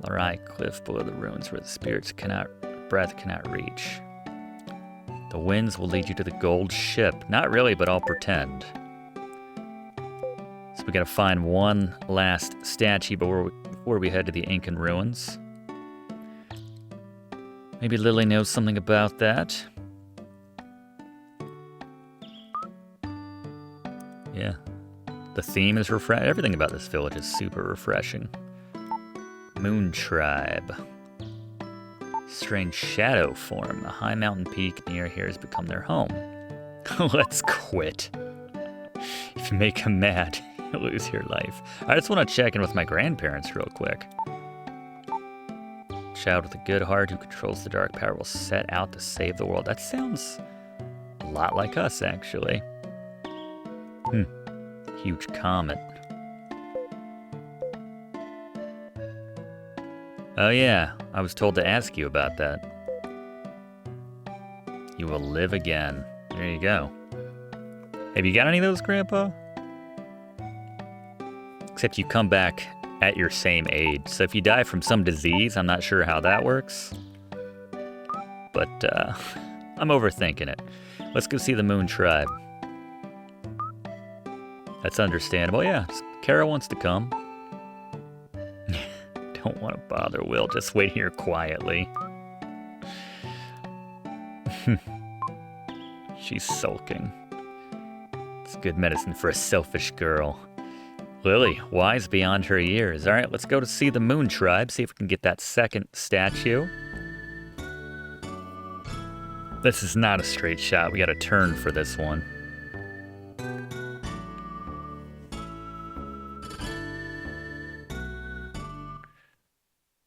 Larai cliff below the ruins where the spirit's breath cannot reach. The winds will lead you to the gold ship. Not really, but I'll pretend. So we gotta find one last statue before we head to the Incan Ruins. Maybe Lily knows something about that. Yeah. The theme is refreshing. Everything about this village is super refreshing. Moon Tribe. Strange shadow form. A high mountain peak near here has become their home. Let's quit. If you make them mad, you'll lose your life. I just want to check in with my grandparents real quick. Child with a good heart who controls the dark power will set out to save the world. That sounds a lot like us, actually. Huge comet. Oh yeah, I was told to ask you about that. You will live again. There you go. Have you got any of those, Grandpa? Except you come back at your same age. So if you die from some disease, I'm not sure how that works. But I'm overthinking it. Let's go see the Moon Tribe. That's understandable. Yeah, Kara wants to come. Don't want to bother Will. Just wait here quietly. She's sulking. It's good medicine for a selfish girl. Lily, wise beyond her years. All right, let's go to see the Moon Tribe, see if we can get that second statue. This is not a straight shot. We got to turn for this one.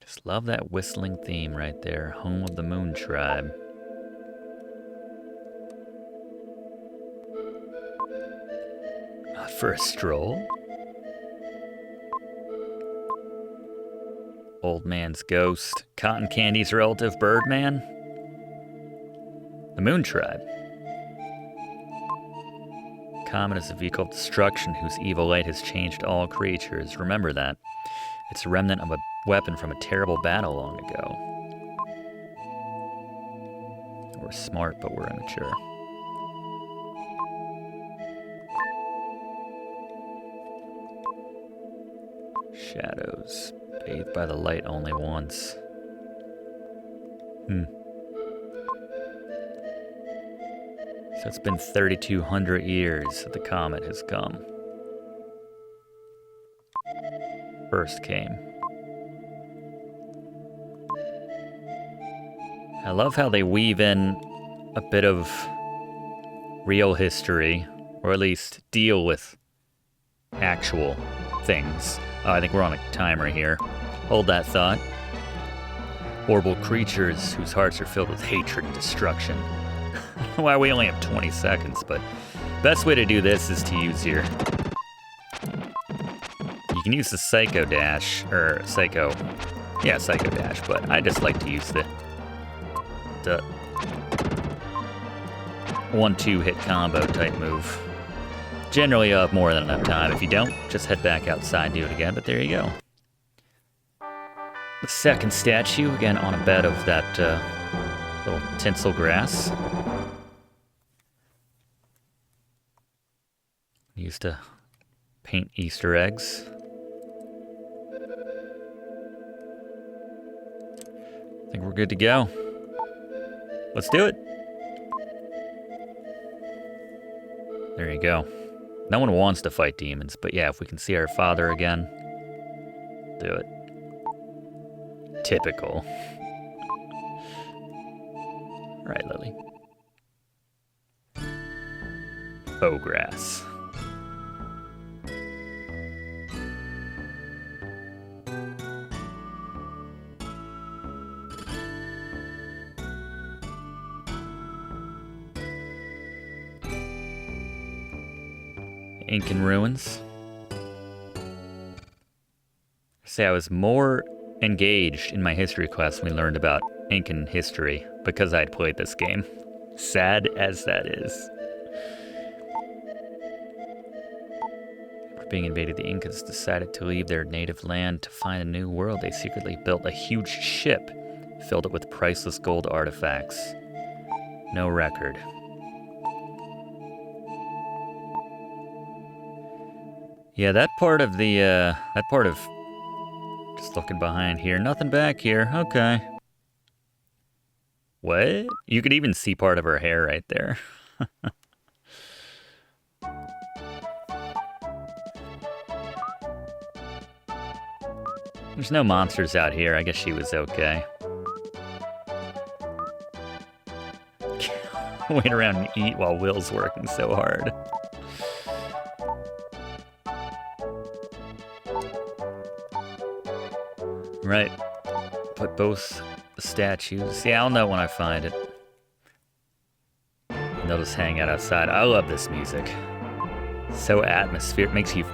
Just love that whistling theme right there. Home of the Moon Tribe. For a stroll? Old man's ghost. Cotton Candy's relative, Birdman. The Moon Tribe. Comet is a vehicle of destruction whose evil light has changed all creatures. Remember that. It's a remnant of a weapon from a terrible battle long ago. We're smart, but we're immature. Shadows. Bathed by the light only once. So it's been 3,200 years that the comet has come. First came. I love how they weave in a bit of real history, or at least deal with actual things. I think we're on a timer here. Hold that thought. Horrible creatures whose hearts are filled with hatred and destruction. Well, we only have 20 seconds, but best way to do this is to use your... You can use the Psycho Dash, or Psycho... Yeah, Psycho Dash, but I just like to use the 1-2 hit combo type move. Generally you'll have more than enough time. If you don't, just head back outside and do it again, but there you go. The second statue, again on a bed of that little tinsel grass. Used to paint Easter eggs. I think we're good to go. Let's do it. There you go. No one wants to fight demons, but yeah, if we can see our father again, do it. Typical. All right, Lily. Bowgrass. Incan Ruins. Say I was more engaged in my history class when we learned about Incan history because I'd played this game. Sad as that is. After being invaded, the Incas decided to leave their native land to find a new world. They secretly built a huge ship, filled it with priceless gold artifacts. No record. Yeah, that part of just looking behind here, nothing back here, okay. What? You could even see part of her hair right there. There's no monsters out here, I guess she was okay. Wait around and eat while Will's working so hard. Right. Put both the statues. Yeah, I'll know when I find it. And they'll just hang out outside. I love this music. So atmospheric. Makes you...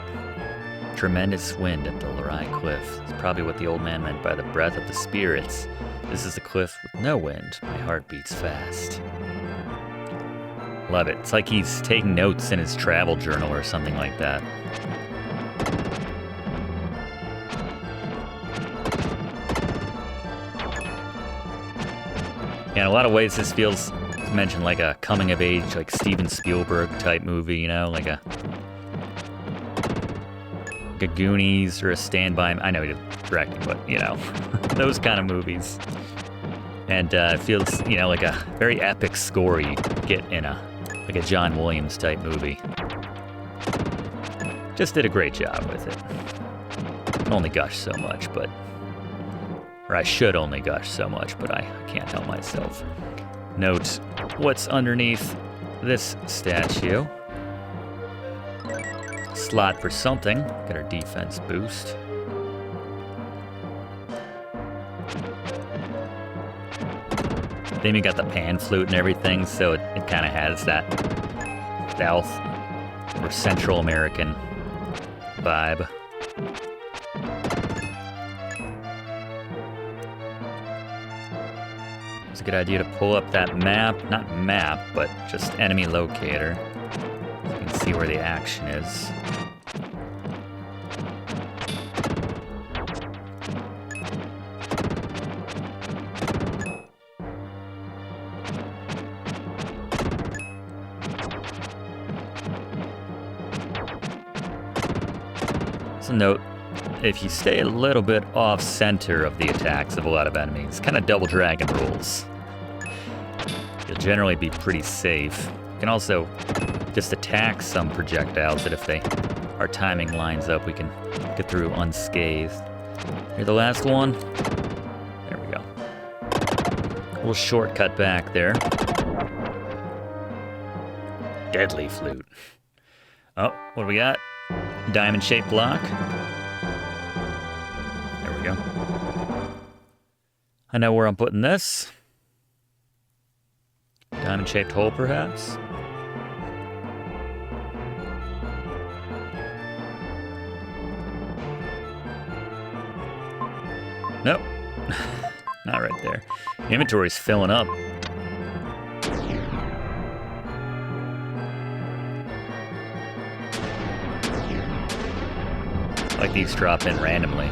Tremendous wind at the Lurai Cliff. It's probably what the old man meant by the breath of the spirits. This is the cliff with no wind. My heart beats fast. Love it. It's like he's taking notes in his travel journal or something like that. Yeah, in a lot of ways, this feels, as mentioned, like a coming-of-age, like Steven Spielberg type movie, you know, like a Goonies or a Stand By Me. I know he did directing, but, you know, those kind of movies. And it feels, you know, like a very epic score you get in like a John Williams type movie. Just did a great job with it. I can only gush so much, but... Or I should only gush so much, but I can't help myself. Note what's underneath this statue. Slot for something. Get our defense boost. They even got the pan flute and everything, so it kind of has that South or Central American vibe. It's a good idea to pull up that map, not map, but just enemy locator. So you can see where the action is. So note, if you stay a little bit off center of the attacks of a lot of enemies, kind of double dragon rules, you'll generally be pretty safe. You can also just attack some projectiles that if our timing lines up, we can get through unscathed. Here, the last one. There we go. A little shortcut back there. Deadly flute. Oh, what do we got? Diamond-shaped block. There we go. I know where I'm putting this. Diamond-shaped hole, perhaps? Nope. Not right there. Inventory's filling up. Like these drop in randomly.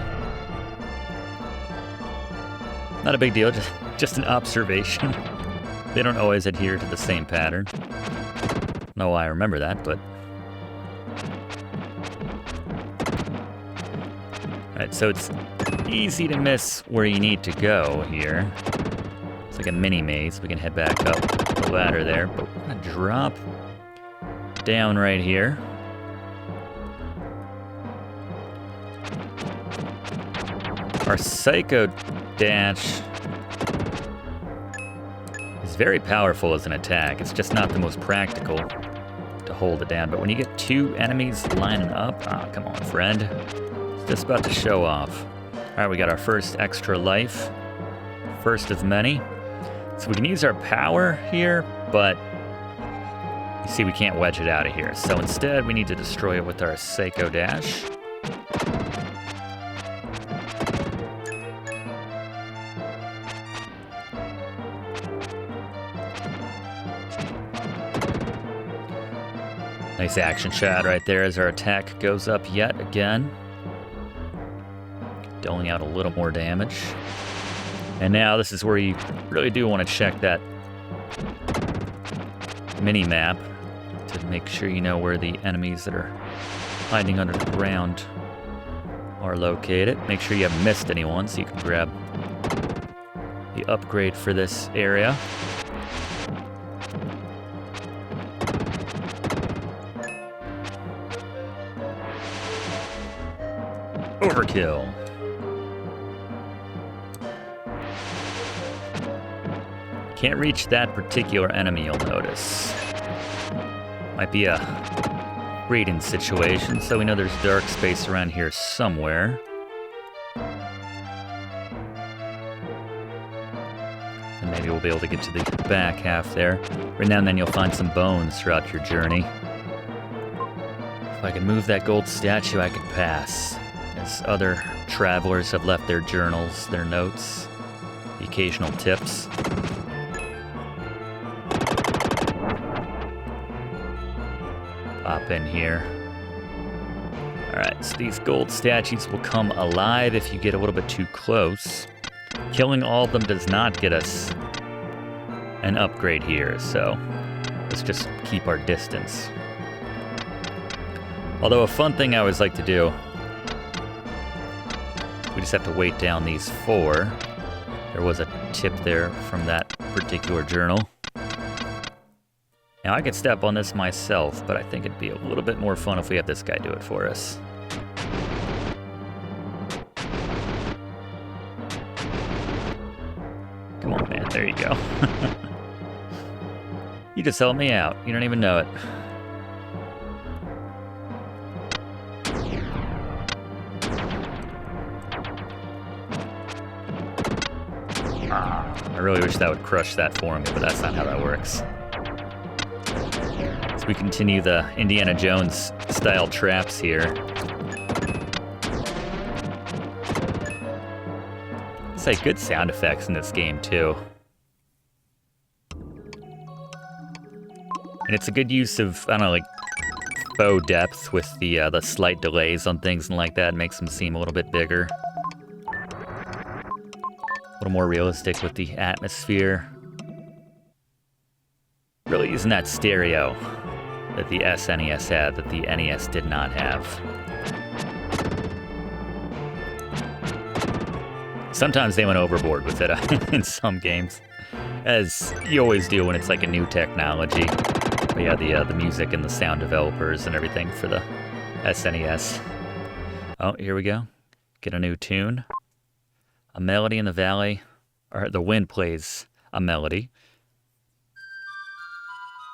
Not a big deal, just an observation. They don't always adhere to the same pattern. Don't know why I remember that, but... Alright, so it's easy to miss where you need to go here. It's like a mini maze. We can head back up the ladder there, but we're gonna drop down right here. Our Psycho Dash is very powerful as an attack. It's just not the most practical to hold it down. But when you get two enemies lining up, come on, friend. It's just about to show off. All right, we got our first extra life. First of many. So we can use our power here, but you see we can't wedge it out of here. So instead, we need to destroy it with our Psycho Dash. Nice action shot right there as our attack goes up yet again. Doling out a little more damage. And now this is where you really do want to check that mini-map to make sure you know where the enemies that are hiding under the ground are located. Make sure you haven't missed anyone so you can grab the upgrade for this area. Overkill. Can't reach that particular enemy, you'll notice. Might be a Freedan situation, so we know there's dark space around here somewhere. And maybe we'll be able to get to the back half there. Every now and then you'll find some bones throughout your journey. If I can move that gold statue, I could pass. As other travelers have left their journals, their notes, the occasional tips. Pop in here. Alright, so these gold statues will come alive if you get a little bit too close. Killing all of them does not get us an upgrade here, so let's just keep our distance. Although a fun thing I always like to do, we just have to weight down these 4. There was a tip there from that particular journal. Now I could step on this myself, but I think it'd be a little bit more fun if we have this guy do it for us. Come on, man, there you go. You just helped me out, you don't even know it. I really wish that would crush that for me, but that's not how that works. As we continue the Indiana Jones style traps here. I'd say good sound effects in this game too. And it's a good use of, I don't know, like faux depth with the slight delays on things and like that. It makes them seem a little bit bigger. A little more realistic with the atmosphere. Really using that stereo that the SNES had, that the NES did not have. Sometimes they went overboard with it in some games, as you always do when it's like a new technology. But yeah, the music and the sound developers and everything for the SNES. Oh, here we go. Get a new tune. A melody in the valley, or the wind plays a melody,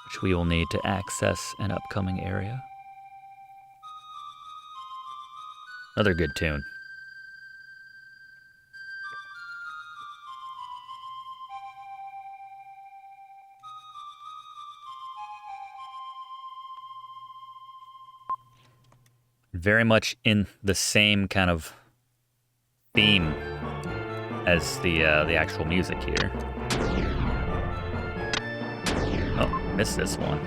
which we will need to access an upcoming area. Another good tune. Very much in the same kind of theme as the actual music here. Oh, missed this one.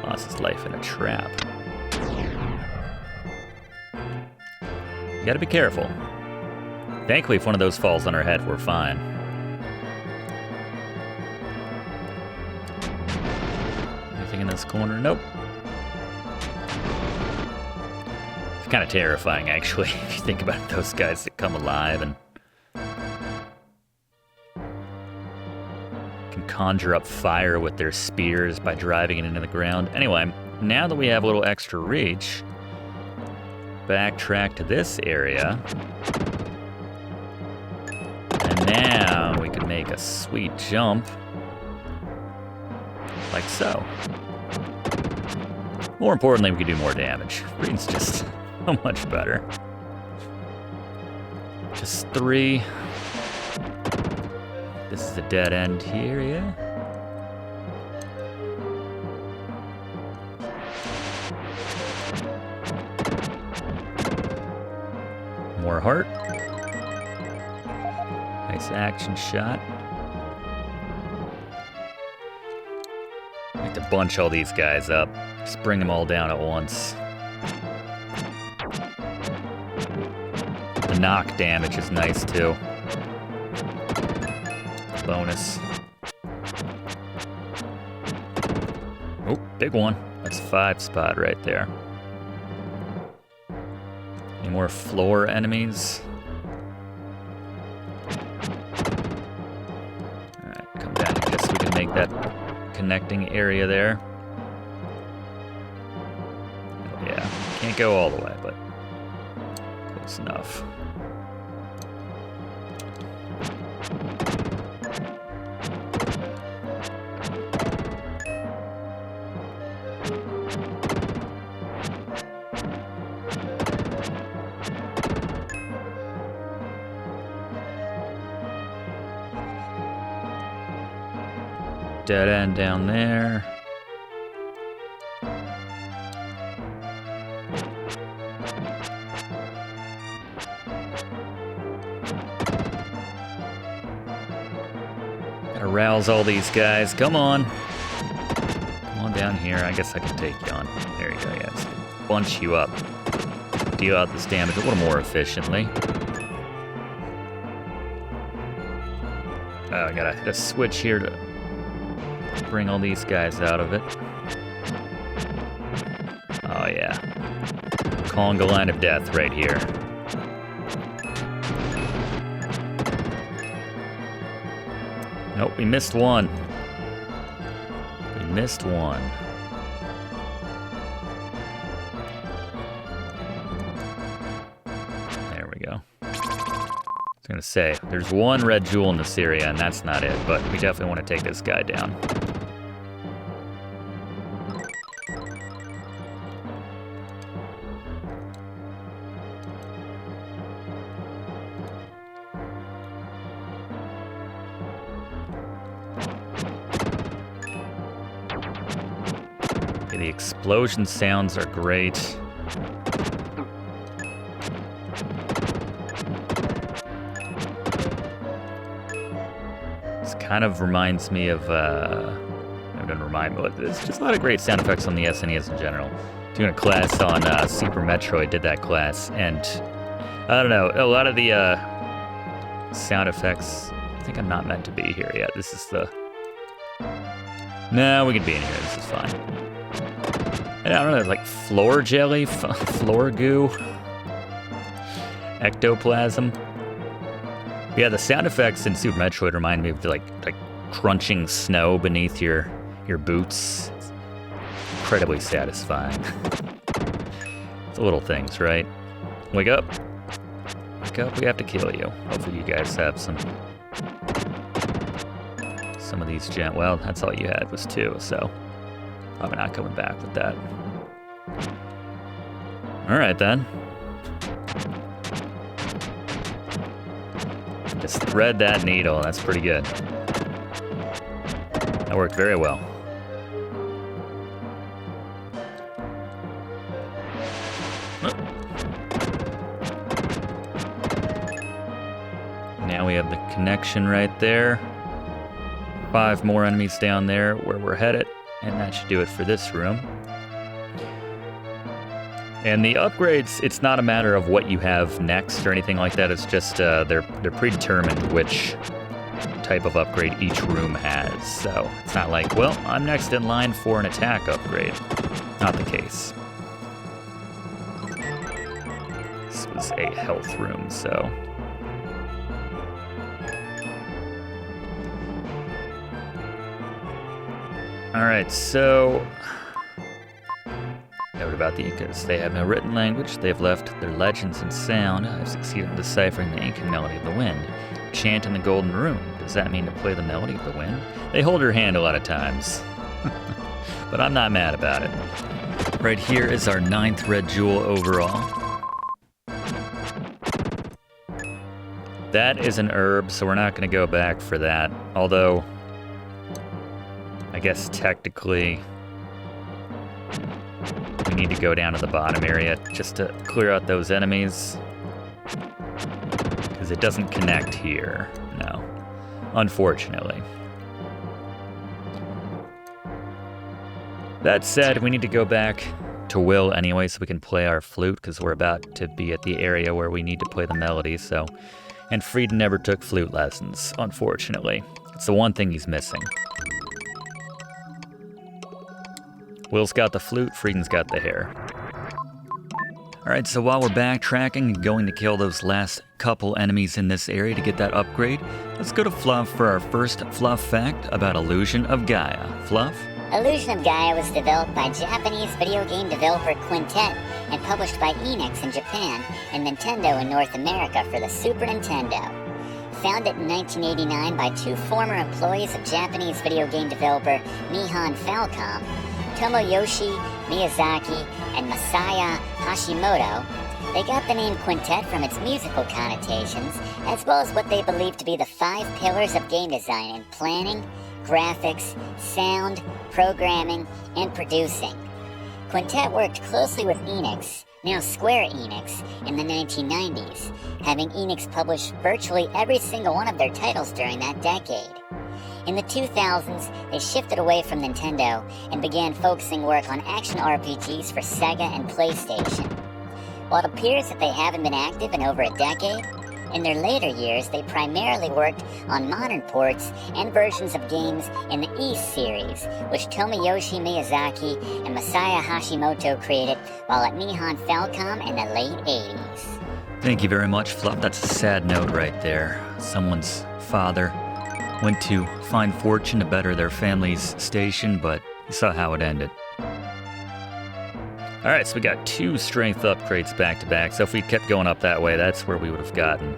Lost his life in a trap. You gotta be careful. Thankfully, if one of those falls on our head, we're fine. Anything in this corner? Nope. It's kind of terrifying, actually, if you think about it, those guys that come alive and can conjure up fire with their spears by driving it into the ground. Anyway, now that we have a little extra reach, backtrack to this area. And now we can make a sweet jump. Like so. More importantly, we can do more damage. Freedan's just so much better. Just 3. This is a dead end here, yeah? More heart. Nice action shot. I have to bunch all these guys up. Just bring them all down at once. The knock damage is nice too. Bonus. Oh, big one. That's 5 spot right there. Any more floor enemies? Alright, come down. I guess we can make that connecting area there. Oh, yeah, can't go all the way, but close enough. Dead end down there. Gotta rouse all these guys. Come on. Come on down here. I guess I can take you on. There you go, yes. Bunch you up. Deal out this damage a little more efficiently. I gotta hit a switch here to bring all these guys out of it. Oh yeah. Conga line of death right here. Nope, we missed one. We missed one. There we go. I was gonna say, there's one red jewel in this area and that's not it, but we definitely want to take this guy down. The explosion sounds are great. This kind of reminds me of, it doesn't remind me, but there's just a lot of great sound effects on the SNES in general. Doing a class on Super Metroid, did that class, and I don't know, a lot of the sound effects, I think I'm not meant to be here yet. This is the... No, we can be in here, this is fine. I don't know, like floor jelly, floor goo, ectoplasm. Yeah, the sound effects in Super Metroid remind me of the, like crunching snow beneath your boots. It's incredibly satisfying. It's the little things, right? Wake up. Wake up, we have to kill you. Hopefully you guys have some of these well, that's all you had was 2, so probably not coming back with that. Alright then. Just thread that needle, that's pretty good. That worked very well. Now we have the connection right there. 5 more enemies down there where we're headed, and that should do it for this room. And the upgrades, it's not a matter of what you have next or anything like that. It's just they're predetermined which type of upgrade each room has. So it's not like, well, I'm next in line for an attack upgrade. Not the case. This was a health room, so. Alright, so. Note about the Incas. They have no written language. They've left their legends in sound. I've succeeded in deciphering the Incan melody of the wind. Chant in the golden room. Does that mean to play the melody of the wind? They hold your hand a lot of times. But I'm not mad about it. Right here is our 9th red jewel overall. That is an herb, so we're not going to go back for that. Although, I guess technically, we need to go down to the bottom area just to clear out those enemies. Because it doesn't connect here, no. Unfortunately. That said, we need to go back to Will anyway so we can play our flute, because we're about to be at the area where we need to play the melody, so. And Freedan never took flute lessons, unfortunately. It's the one thing he's missing. Will's got the flute, Freedan's got the hair. Alright, so while we're backtracking and going to kill those last couple enemies in this area to get that upgrade, let's go to Fluff for our first Fluff fact about Illusion of Gaia. Fluff? Illusion of Gaia was developed by Japanese video game developer Quintet and published by Enix in Japan and Nintendo in North America for the Super Nintendo. Founded in 1989 by 2 former employees of Japanese video game developer Nihon Falcom, Tomoyoshi Miyazaki and Masaya Hashimoto, they got the name Quintet from its musical connotations, as well as what they believe to be the 5 pillars of game design in planning, graphics, sound, programming, and producing. Quintet worked closely with Enix, now Square Enix, in the 1990s, having Enix publish virtually every single one of their titles during that decade. In the 2000s, they shifted away from Nintendo and began focusing work on action RPGs for Sega and PlayStation. While it appears that they haven't been active in over a decade, in their later years they primarily worked on modern ports and versions of games in the East series, which Tomoyoshi Miyazaki and Masaya Hashimoto created while at Nihon Falcom in the late 80s. Thank you very much, Fluff. That's a sad note right there. Someone's father went to find fortune to better their family's station, but you saw how it ended. Alright, so we got 2 strength upgrades back to back, so if we kept going up that way, that's where we would have gotten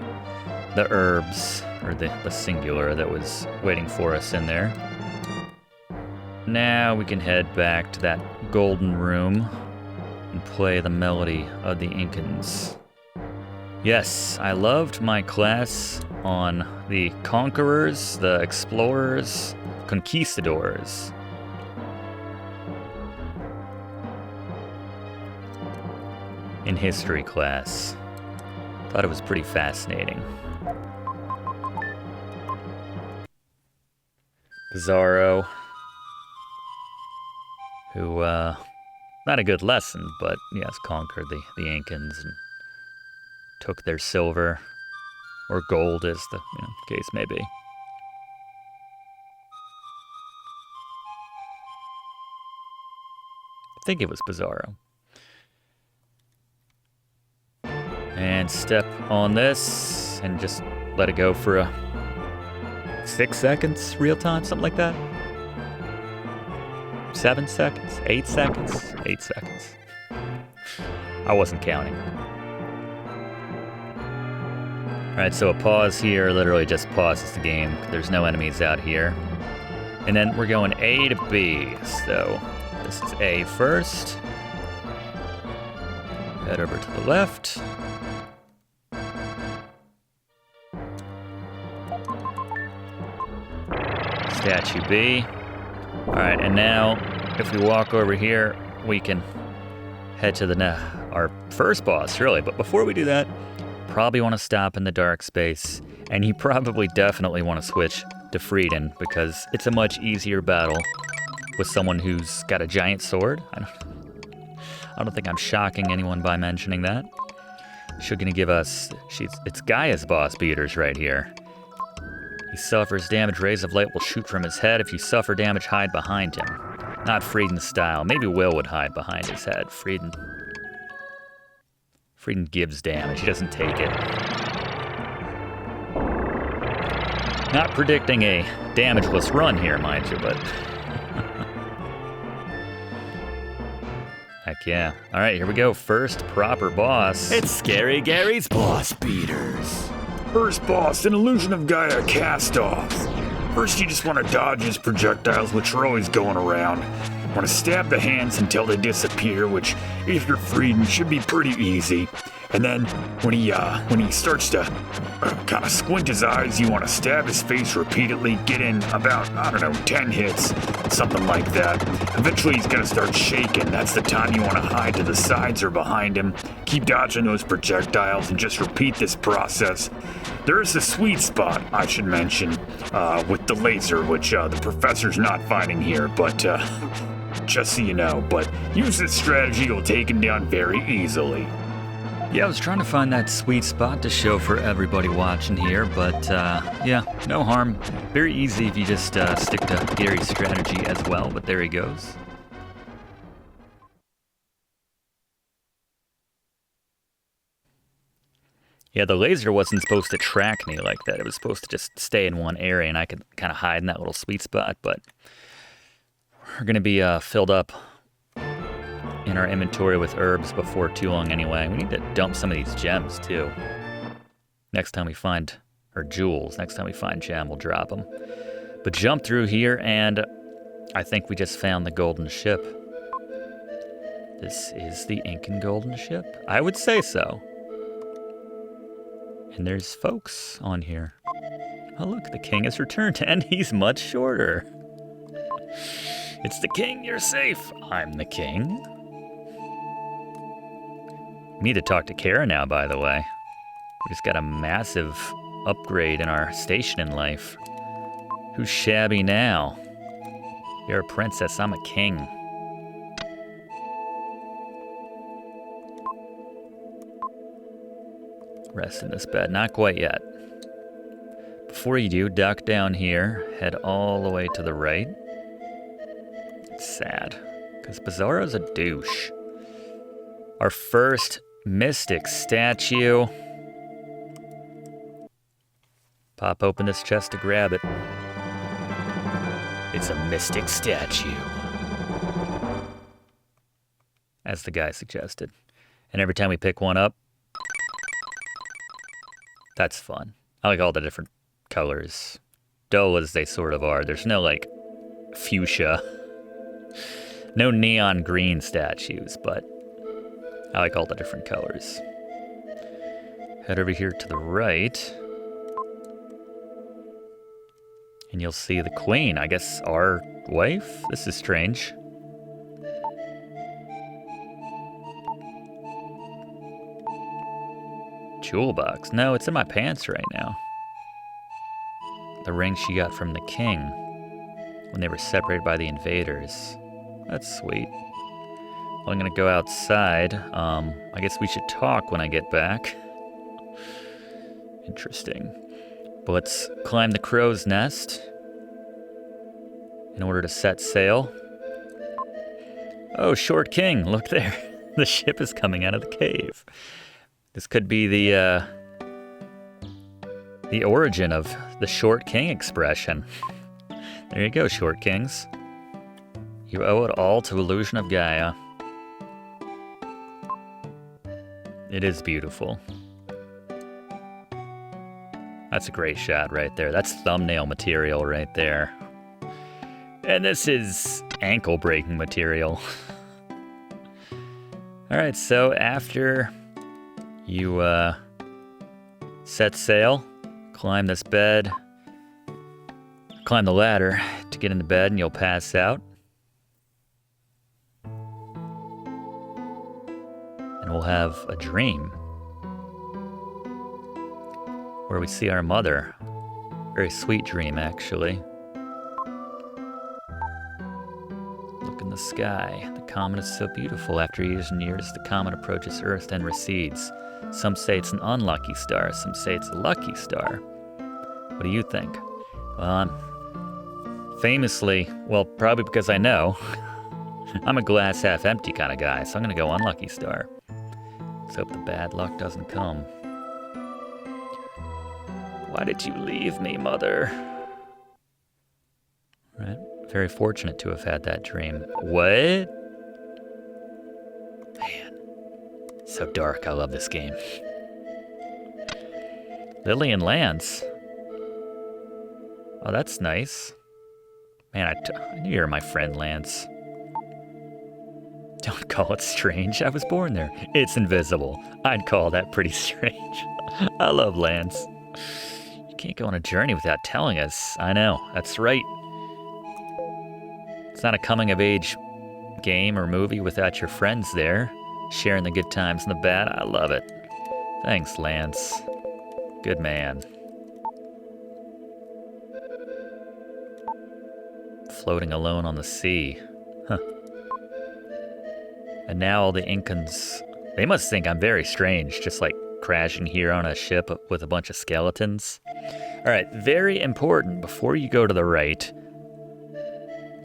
the herbs, or the singular that was waiting for us in there. Now we can head back to that golden room and play the melody of the Incans. Yes, I loved my class on the Conquerors, the Explorers, Conquistadors. In history class. Thought it was pretty fascinating. Bizarro, who, not a good lesson, but yes, conquered the Incans and took their silver, or gold as the case may be. I think it was Bizarro. And step on this, and just let it go for 6 seconds real time, something like that. 7 seconds, 8 seconds, 8 seconds. I wasn't counting. Alright, so a pause here literally just pauses the game. There's no enemies out here. And then we're going A to B. So this is A first. Head over to the left. Statue B. Alright, and now if we walk over here, we can head to our first boss, really. But before we do that, probably want to stop in the dark space, and you probably definitely want to switch to Freedan because it's a much easier battle with someone who's got a giant sword. I don't think I'm shocking anyone by mentioning that. She's gonna give us, it's Gaia's boss beaters right here. He suffers damage, rays of light will shoot from his head. If you suffer damage, hide behind him. Not Freedan style. Maybe Will would hide behind his head. Freedan gives damage, he doesn't take it. Not predicting a damageless run here, mind you, but... Heck yeah. Alright, here we go. First proper boss. It's Scary Gary's Boss Beaters. First boss, an Illusion of Gaia, Castoth. First, you just want to dodge his projectiles, which are always going around. Want to stab the hands until they disappear, which, if you're Freedan, should be pretty easy. And then, when he starts to kind of squint his eyes, you want to stab his face repeatedly, get in about, 10 hits, something like that. Eventually, he's going to start shaking. That's the time you want to hide to the sides or behind him. Keep dodging those projectiles and just repeat this process. There is a sweet spot, I should mention, with the laser, which the professor's not finding here, but just so you know. But use this strategy, you'll take him down very easily. Yeah, I was trying to find that sweet spot to show for everybody watching here, but yeah, no harm. Very easy if you just stick to Gary's strategy as well, but there he goes. Yeah, the laser wasn't supposed to track me like that. It was supposed to just stay in one area and I could kind of hide in that little sweet spot, but we're going to be filled up in our inventory with herbs before too long anyway. We need to dump some of these gems too. Next time we find, or jewels, next time we find gem, we'll drop them. But jump through here and I think we just found the golden ship. This is the Incan golden ship? I would say so. And there's folks on here. Oh look, the king has returned and he's much shorter. It's the king, you're safe. I'm the king. We need to talk to Kara now, by the way. We just got a massive upgrade in our station in life. Who's shabby now? You're a princess, I'm a king. Rest in this bed, not quite yet. Before you do, duck down here, head all the way to the right. It's sad, because Bizarro's a douche. Our first mystic statue. Pop open this chest to grab it. It's a mystic statue, as the guy suggested. And every time we pick one up, that's fun. I like all the different colors. Dull as they sort of are. There's no, like, fuchsia. No neon green statues, but I like all the different colors. Head over here to the right. And you'll see the queen, I guess our wife? This is strange. Jewel box. No, it's in my pants right now. The ring she got from the king when they were separated by the invaders. That's sweet. Well, I'm gonna go outside. I guess we should talk when I get back. Interesting. But let's climb the crow's nest in order to set sail. Oh, short king, look there. The ship is coming out of the cave. This could be the The origin of the Short King expression. There you go, Short Kings. You owe it all to Illusion of Gaia. It is beautiful. That's a great shot right there. That's thumbnail material right there. And this is ankle-breaking material. Alright, so after you set sail, climb this bed, climb the ladder to get into bed, and you'll pass out. And we'll have a dream where we see our mother. Very sweet dream, actually. Look in the sky. The comet is so beautiful. After years and years, the comet approaches Earth and recedes. Some say it's an unlucky star. Some say it's a lucky star. What do you think? Well, I'm famously, well, probably because I know, I'm a glass half empty kind of guy, so I'm going to go unlucky star. Let's hope the bad luck doesn't come. Why did you leave me, Mother? Right. Very fortunate to have had that dream. What? Man. So dark. I love this game. Lily and Lance. Oh, that's nice. Man, I knew you were my friend, Lance. Don't call it strange. I was born there. It's invisible. I'd call that pretty strange. I love Lance. Can't go on a journey without telling us. I know, that's right. It's not a coming-of-age game or movie without your friends there, sharing the good times and the bad. I love it. Thanks, Lance. Good man. Floating alone on the sea. Huh. And now all the Incans, they must think I'm very strange, just like crashing here on a ship with a bunch of skeletons. All right, very important, before you go to the right,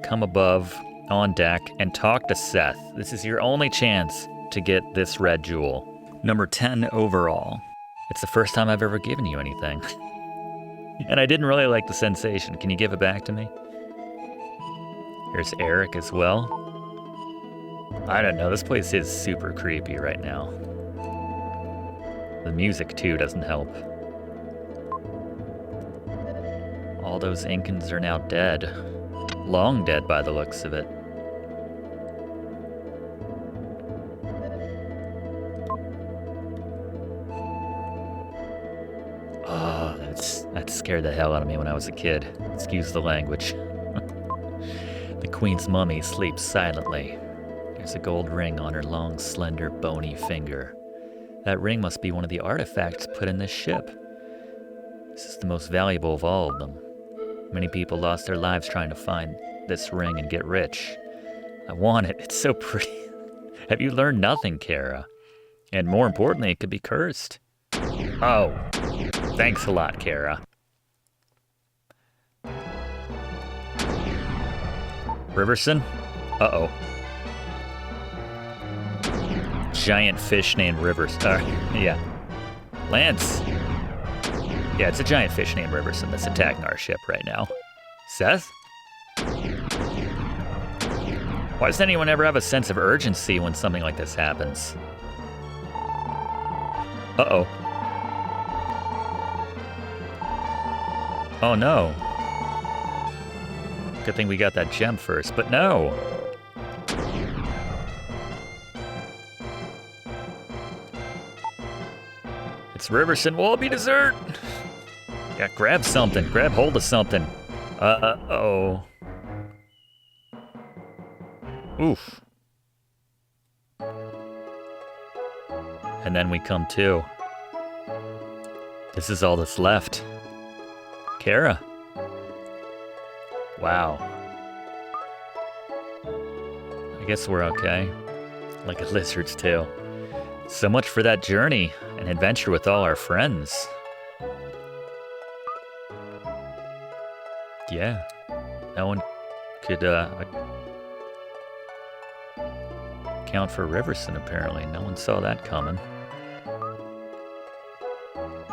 come above, on deck, and talk to Seth. This is your only chance to get this red jewel. Number 10 overall. It's the first time I've ever given you anything. And I didn't really like the sensation. Can you give it back to me? Here's Eric as well. I don't know, this place is super creepy right now. The music, too, doesn't help. All those Incans are now dead. Long dead by the looks of it. Oh, that scared the hell out of me when I was a kid. Excuse the language. The Queen's mummy sleeps silently. There's a gold ring on her long, slender, bony finger. That ring must be one of the artifacts put in this ship. This is the most valuable of all of them. Many people lost their lives trying to find this ring and get rich. I want it. It's so pretty. Have you learned nothing, Kara? And more importantly, it could be cursed. Oh, thanks a lot, Kara. Riverson? Uh-oh. Giant fish named Riverson. Yeah. Lance. Yeah, it's a giant fish named Riverson that's attacking our ship right now. Seth? Why does anyone ever have a sense of urgency when something like this happens? Uh-oh. Oh no. Good thing we got that gem first, but no. It's Riverson. Will it be dessert? Yeah, grab something. Grab hold of something. Uh-oh. Oof. And then we come to. This is all that's left. Kara. Wow. I guess we're okay. Like a lizard's tail. So much for that journey and adventure with all our friends. Yeah. No one could account for Riverson, apparently. No one saw that coming.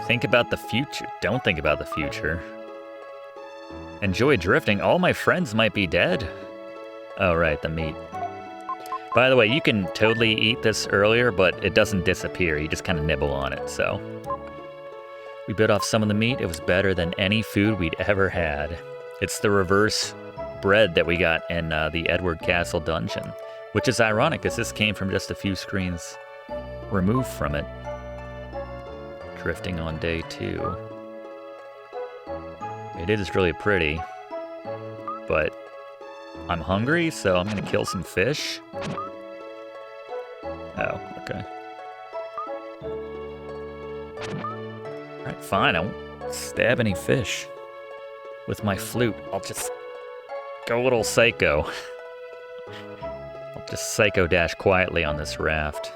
Think about the future. Don't think about the future. Enjoy drifting. All my friends might be dead. Oh, right, the meat. By the way, you can totally eat this earlier, but it doesn't disappear. You just kind of nibble on it, so. We bit off some of the meat. It was better than any food we'd ever had. It's the reverse bread that we got in the Edward Castle dungeon, which is ironic because this came from just a few screens removed from it. Drifting on day 2. It is really pretty, but I'm hungry, so I'm gonna kill some fish. Oh, okay. Alright, fine, I won't stab any fish with my flute. I'll just go a little psycho. I'll just psycho dash quietly on this raft.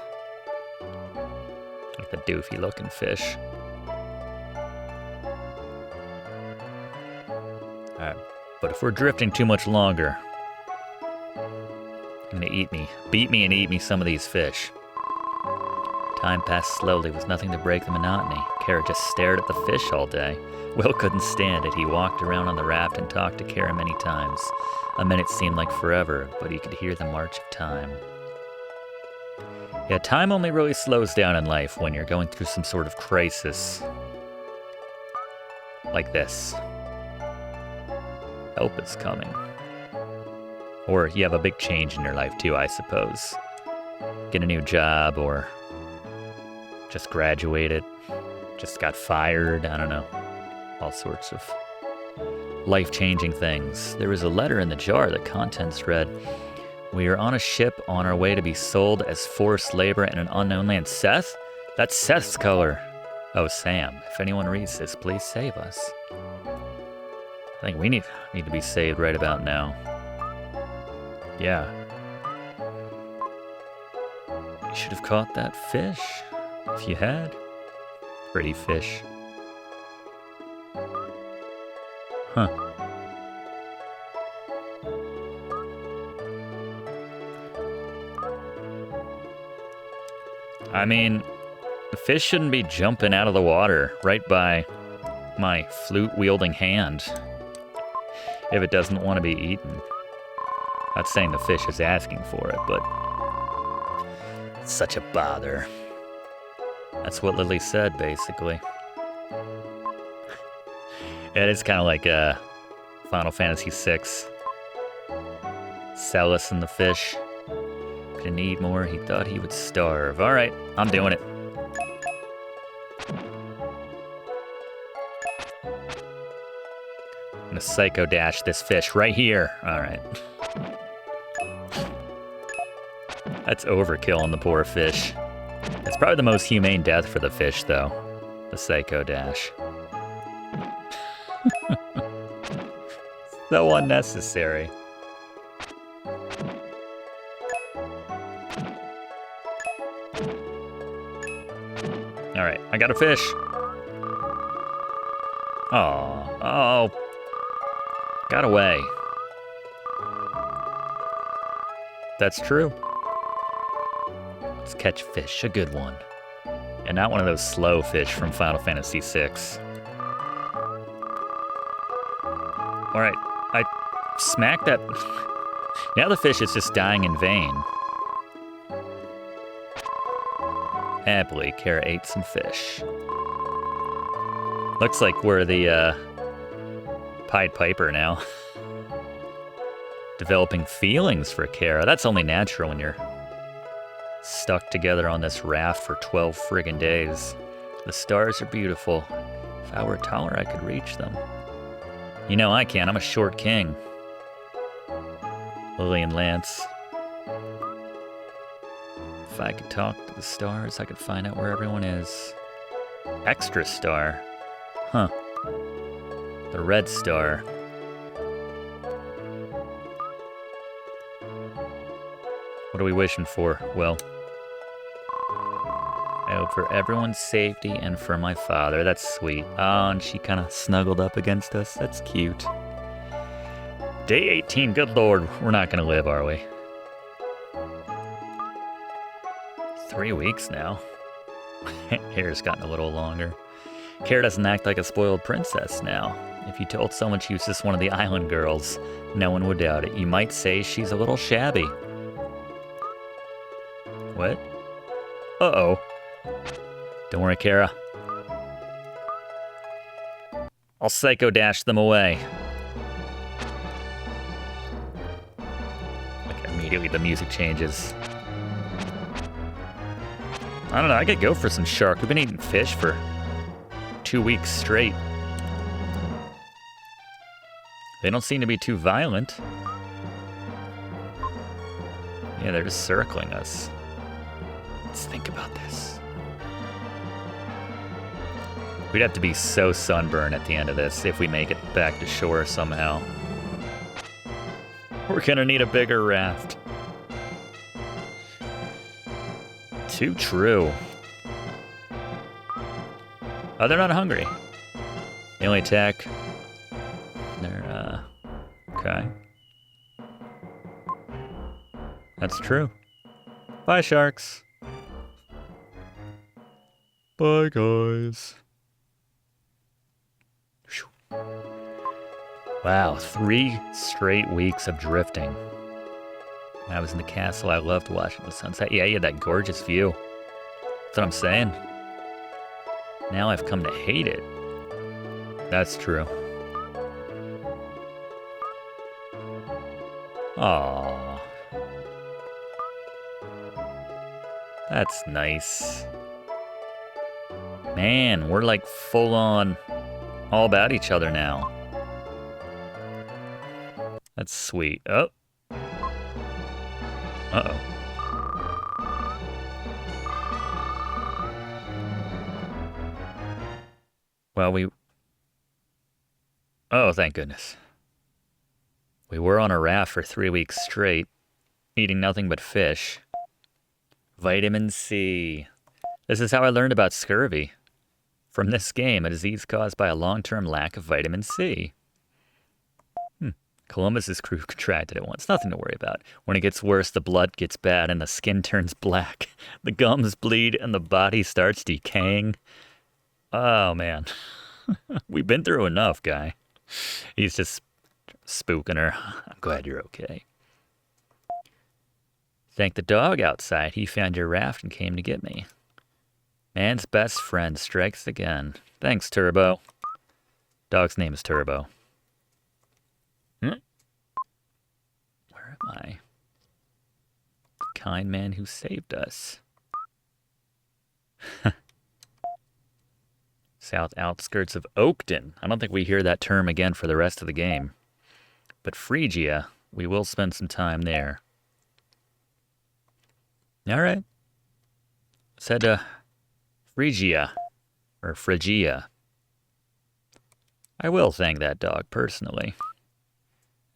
Like the doofy looking fish. Alright, but if we're drifting too much longer, I'm gonna beat me and eat me some of these fish. Time passed slowly with nothing to break the monotony. Kara just stared at the fish all day. Will couldn't stand it. He walked around on the raft and talked to Kara many times. A minute seemed like forever, but he could hear the march of time. Yeah, time only really slows down in life when you're going through some sort of crisis. Like this. Help is coming. Or you have a big change in your life too, I suppose. Get a new job, or just graduated, just got fired, I don't know. All sorts of life-changing things. There was a letter in the jar. The contents read, "We are on a ship on our way to be sold as forced labor in an unknown land." Seth? That's Seth's color. Oh, Sam, if anyone reads this, please save us. I think we need to be saved right about now. Yeah. You should have caught that fish, if you had. Pretty fish. Huh. I mean, the fish shouldn't be jumping out of the water right by my flute-wielding hand if it doesn't want to be eaten. Not saying the fish is asking for it, but it's such a bother. That's what Lily said, basically. It is kind of like Final Fantasy VI. Celis and the fish. Didn't eat more, he thought he would starve. Alright, I'm doing it. I'm gonna psycho dash this fish right here. Alright. That's overkill on the poor fish. It's probably the most humane death for the fish, though. The psycho dash. So unnecessary. Alright, I got a fish. Oh. Got away. That's true. Let's catch fish, a good one. And not one of those slow fish from Final Fantasy VI. Alright, I smacked that. Now the fish is just dying in vain. Happily, Kara ate some fish. Looks like we're the Pied Piper now. Developing feelings for Kara. That's only natural when you're stuck together on this raft for 12 friggin' days. The stars are beautiful. If I were taller, I could reach them. You know I can. I'm a short king. Lily and Lance. If I could talk to the stars, I could find out where everyone is. Extra star. Huh. The red star. What are we wishing for? Well, I hope for everyone's safety and for my father. That's sweet. Oh, and she kind of snuggled up against us. That's cute. Day 18. Good Lord, we're not going to live, are we? 3 weeks now. Hair's gotten a little longer. Kara doesn't act like a spoiled princess now. If you told someone she was just one of the island girls, no one would doubt it. You might say she's a little shabby. What? Uh-oh. Don't worry, Kara. I'll psycho dash them away. Like immediately the music changes. I don't know, I could go for some shark. We've been eating fish for 2 weeks straight. They don't seem to be too violent. Yeah, they're just circling us. Let's think about this. We'd have to be so sunburned at the end of this if we make it back to shore somehow. We're gonna need a bigger raft. Too true. Oh, they're not hungry. They only attack. They're, okay. That's true. Bye, sharks. Bye, guys. Wow, 3 straight weeks of drifting. When I was in the castle, I loved watching the sunset. Yeah, you had that gorgeous view. That's what I'm saying. Now I've come to hate it. That's true. Aww. That's nice. Man, we're like full on all about each other now. That's sweet. Oh. Uh-oh. Well, oh, thank goodness. We were on a raft for 3 weeks straight, eating nothing but fish. Vitamin C. This is how I learned about scurvy. From this game, a disease caused by a long-term lack of vitamin C. Columbus's crew contracted it once. Nothing to worry about. When it gets worse, the blood gets bad and the skin turns black. The gums bleed and the body starts decaying. Oh, man. We've been through enough, guy. He's just spooking her. I'm glad you're okay. Thank the dog outside. He found your raft and came to get me. Man's best friend strikes again. Thanks, Turbo. Dog's name is Turbo. Where am I? The kind man who saved us. South outskirts of Oakton. I don't think we hear that term again for the rest of the game. But Freejia, we will spend some time there. All right. Let's head to Freejia, or Freejia. I will thank that dog personally.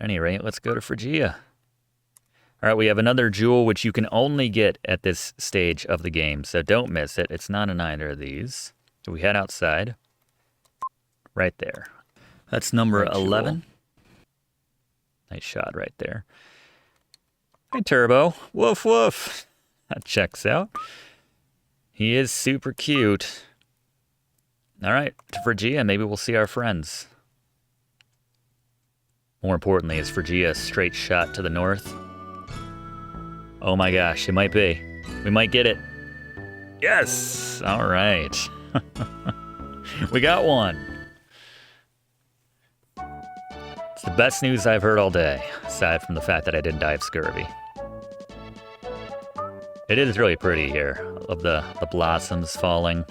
At any rate, let's go to Freejia. All right, we have another jewel which you can only get at this stage of the game, so don't miss it. It's not in either of these. So we head outside. Right there. That's number 11. Nice shot right there. Hey, Turbo. Woof, woof. That checks out. He is super cute. All right, to Freejia, maybe we'll see our friends. More importantly, is Freejia a straight shot to the north? Oh my gosh, it might be. We might get it. Yes! All right. We got one. It's the best news I've heard all day, aside from the fact that I didn't die of scurvy. It is really pretty here, of the blossoms falling.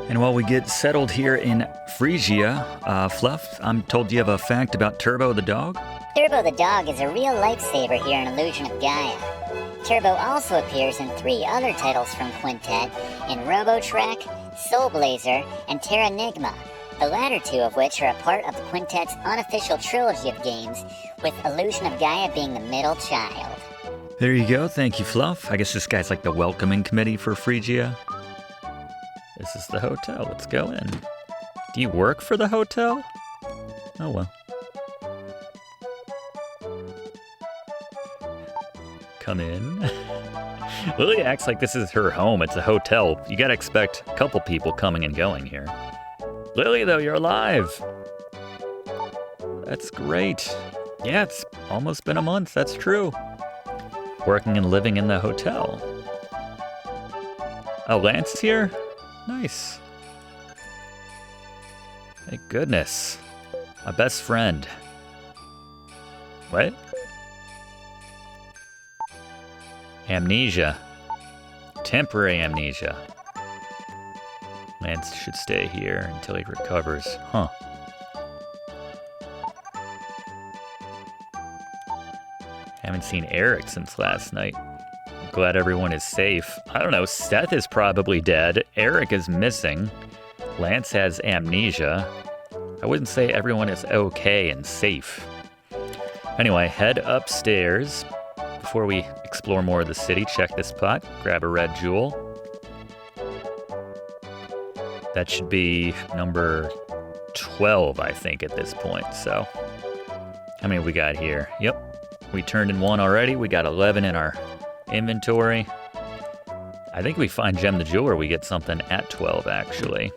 And while we get settled here in Freejia, Fluff, I'm told you have a fact about Turbo the dog? Turbo the dog is a real lifesaver here in Illusion of Gaia. Turbo also appears in 3 other titles from Quintet in Robotrek, Soul Blazer, and Terranigma, the latter 2 of which are a part of Quintet's unofficial trilogy of games, with Illusion of Gaia being the middle child. There you go, thank you, Fluff. I guess this guy's like the welcoming committee for Freejia. This is the hotel, let's go in. Do you work for the hotel? Oh well. Come in. Lily acts like this is her home. It's a hotel. You gotta expect a couple people coming and going here. Lily, though, you're alive. That's great. Yeah, it's almost been a month. That's true. Working and living in the hotel. Oh, Lance is here? Nice. Thank goodness. My best friend. What? Amnesia. Temporary amnesia. Lance should stay here until he recovers. Huh. Haven't seen Eric since last night. I'm glad everyone is safe. I don't know, Seth is probably dead. Eric is missing. Lance has amnesia. I wouldn't say everyone is okay and safe. Anyway, head upstairs. Before we explore more of the city, check this pot, grab a red jewel. That should be number 12, I think, at this point. So, how many we got here? Yep, we turned in one already. We got 11 in our inventory. I think we find Gem the Jeweler, we get something at 12, actually.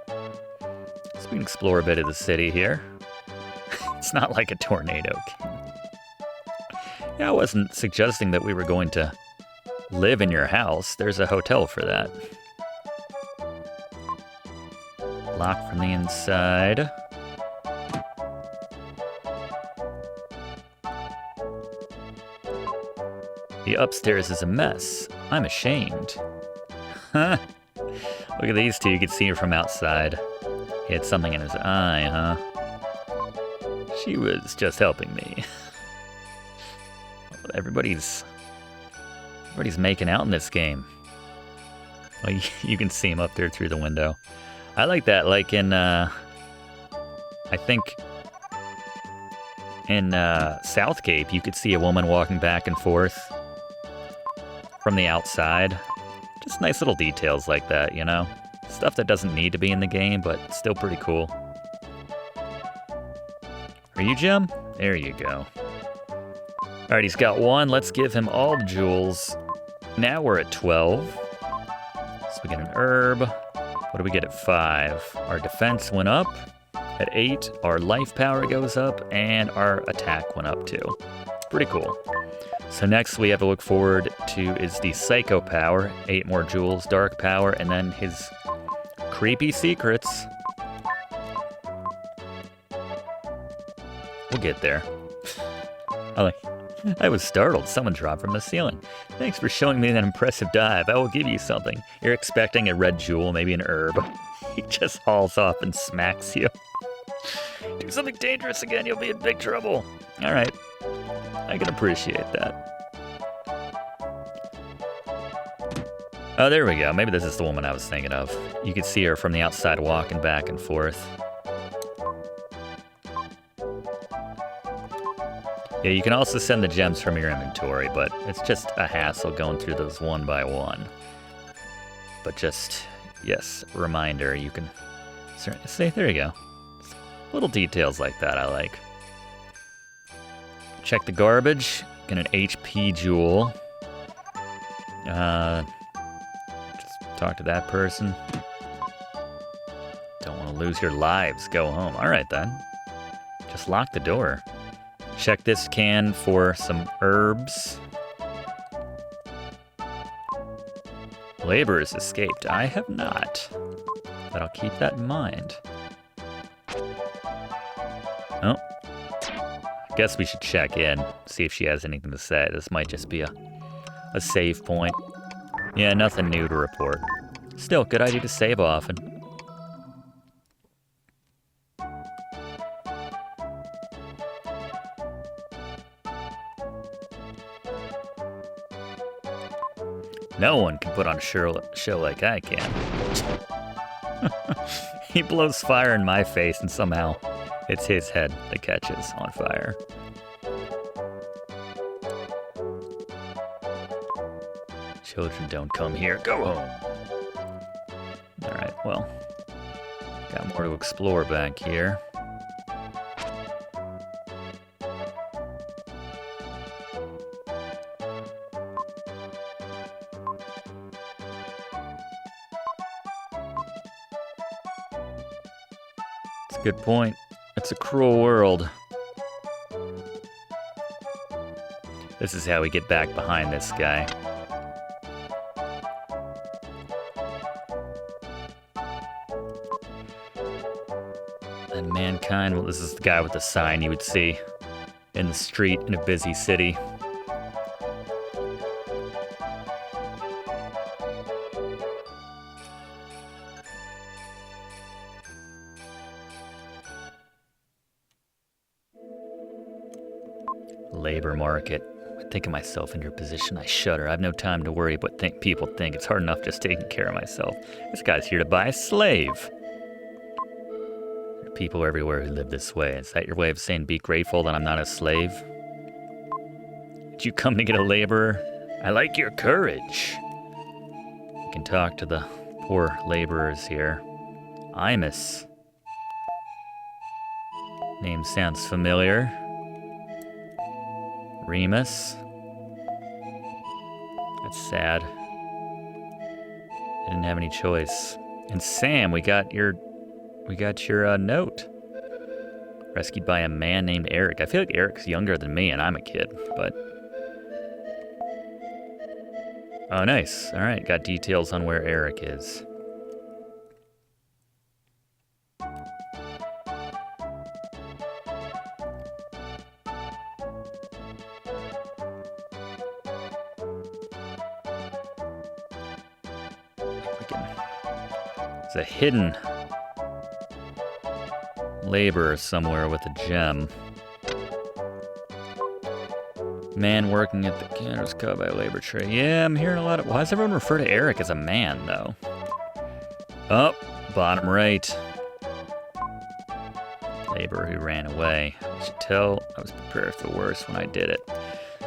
So we can explore a bit of the city here. It's not like a tornado. Yeah, I wasn't suggesting that we were going to live in your house. There's a hotel for that. Locked from the inside. The upstairs is a mess. I'm ashamed. Huh? Look at these two. You can see her from outside. He had something in his eye, huh? She was just helping me. Everybody's making out in this game. Well, you can see him up there through the window. I like that. Like in, I think in Southgate, you could see a woman walking back and forth from the outside. Just nice little details like that, you know? Stuff that doesn't need to be in the game, but still pretty cool. Are you Jim? There you go. All right, he's got one. Let's give him all the jewels. Now we're at 12. So we get an herb. What do we get at 5? Our defense went up. At 8, our life power goes up, and our attack went up too. Pretty cool. So next we have to look forward to is the psycho power. 8 more jewels, dark power, and then his creepy secrets. We'll get there. I was startled. Someone dropped from the ceiling. Thanks for showing me that impressive dive. I will give you something. You're expecting a red jewel, maybe an herb. He just hauls off and smacks you. Do something dangerous again, you'll be in big trouble. All right. I can appreciate that. Oh, there we go. Maybe this is the woman I was thinking of. You could see her from the outside walking back and forth. Yeah, you can also send the gems from your inventory, but it's just a hassle going through those one by one. But just, yes, reminder, you can say, there you go. Little details like that I like. Check the garbage, get an HP jewel. Just talk to that person. Don't want to lose your lives, go home. All right then, just lock the door. Check this can for some herbs. Laborers escaped. I have not, but I'll keep that in mind. Oh, I guess we should check in, see if she has anything to say. This might just be a save point. Yeah, nothing new to report. Still, good idea to save often. No one can put on a show like I can. He blows fire in my face and somehow it's his head that catches on fire. Children don't come here. Go home. All right, well, got more to explore back here. It's a good point. It's a cruel world. This is how we get back behind this guy. And mankind, well, this is the guy with the sign you would see in the street in a busy city. Labor market. I think of myself in your position, I shudder. I have no time to worry what people think. It's hard enough just taking care of myself. This guy's here to buy a slave. There are people everywhere who live this way. Is that your way of saying be grateful that I'm not a slave? Did you come to get a laborer? I like your courage. You can talk to the poor laborers here. Imus. Name sounds familiar. Remus. That's sad. Didn't have any choice. And Sam, we got your note. Rescued by a man named Eric. I feel like Eric's younger than me, and I'm a kid, but. Oh, nice. All right, got details on where Eric is. It's a hidden laborer somewhere with a gem. Man working at the counter's caught by a labor trade. Yeah, I'm hearing a lot of... Why does everyone refer to Eric as a man, though? Oh, bottom right. Laborer who ran away. I should tell I was prepared for the worst when I did it.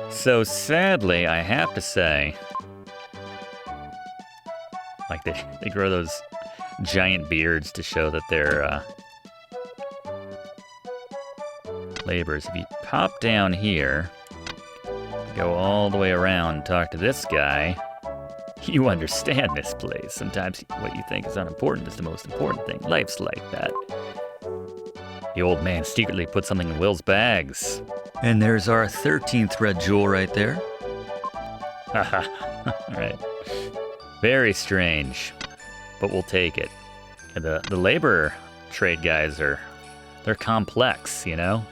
So sadly, I have to say... Like, they grow those giant beards to show that they're laborers. If you pop down here, go all the way around and talk to this guy, you understand this place. Sometimes what you think is unimportant is the most important thing. Life's like that. The old man secretly put something in Will's bags. And there's our 13th red jewel right there. Haha. All right. Very strange, but we'll take it. The labor trade guys they're complex, you know?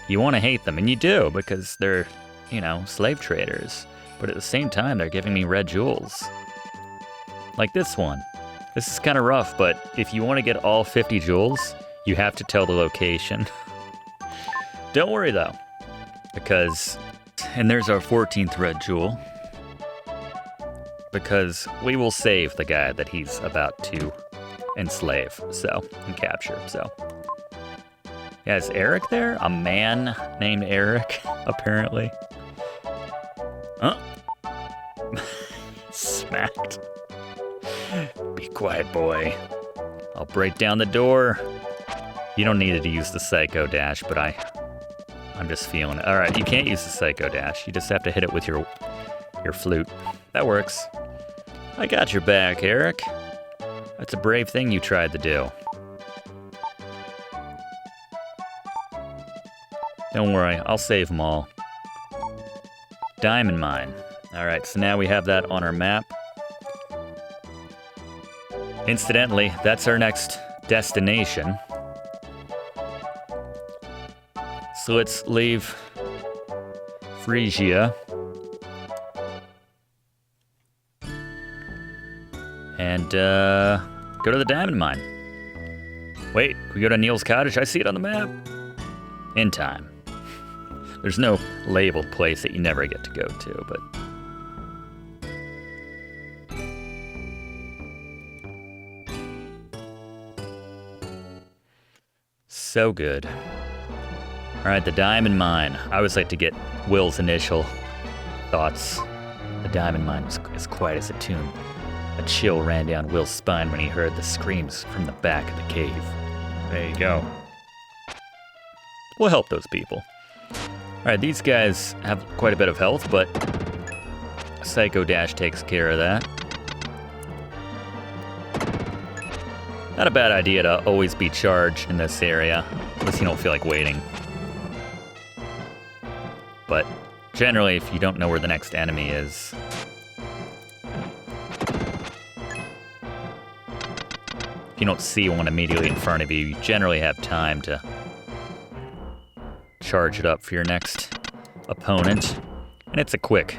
You want to hate them, and you do, because they're, you know, slave traders. But at the same time, they're giving me red jewels. Like this one. This is kind of rough, but if you want to get all 50 jewels, you have to tell the location. Don't worry, though, because... And there's our 14th red jewel. Because we will save the guy that he's about to enslave, and capture, so. Yeah, is Eric there? A man named Eric, apparently. Huh? Smacked. Be quiet, boy. I'll break down the door. You don't need to use the Psycho Dash, but I'm just feeling it. All right, you can't use the Psycho Dash. You just have to hit it with your flute. That works. I got your back, Eric. That's a brave thing you tried to do. Don't worry, I'll save them all. Diamond mine. All right, so now we have that on our map. Incidentally, that's our next destination. So let's leave Freejia. And go to the diamond mine. Wait, can we go to Neil's cottage? I see it on the map. In time. There's no labeled place that you never get to go to, but... So good. All right, the diamond mine. I always like to get Will's initial thoughts. The diamond mine was as quiet as a tomb. A chill ran down Will's spine when he heard the screams from the back of the cave. There you go. We'll help those people. Alright, these guys have quite a bit of health, but Psycho Dash takes care of that. Not a bad idea to always be charged in this area, unless you don't feel like waiting. But generally, if you don't know where the next enemy is, if you don't see one immediately in front of you, you generally have time to charge it up for your next opponent. And it's a quick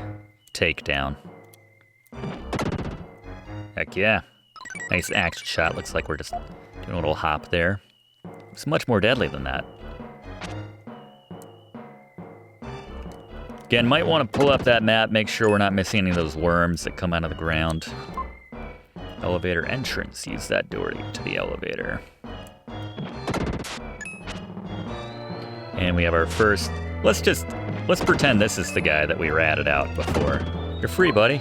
takedown. Heck yeah. Nice action shot. Looks like we're just doing a little hop there. It's much more deadly than that. Again, might want to pull up that map, make sure we're not missing any of those worms that come out of the ground. Elevator entrance. Use that door to get to the elevator. And we have our first... Let's pretend this is the guy that we ratted out before. You're free, buddy.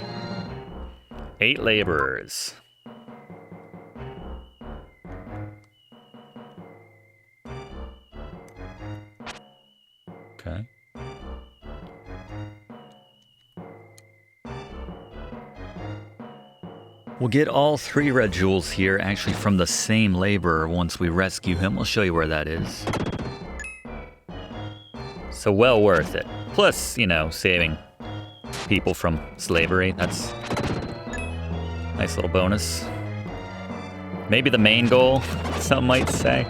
8 laborers. Okay. We'll get all 3 red jewels here, actually from the same laborer once we rescue him. We'll show you where that is. So well worth it. Plus, you know, saving people from slavery. That's a nice little bonus. Maybe the main goal, some might say.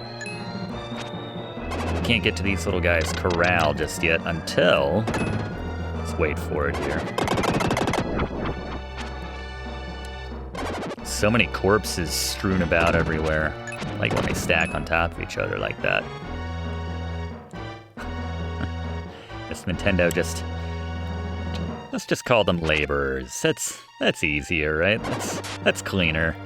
Can't get to these little guys' corral just yet until... Let's wait for it here. So many corpses strewn about everywhere. Like when they stack on top of each other like that. This Nintendo just... Let's just call them laborers. That's easier, right? That's cleaner.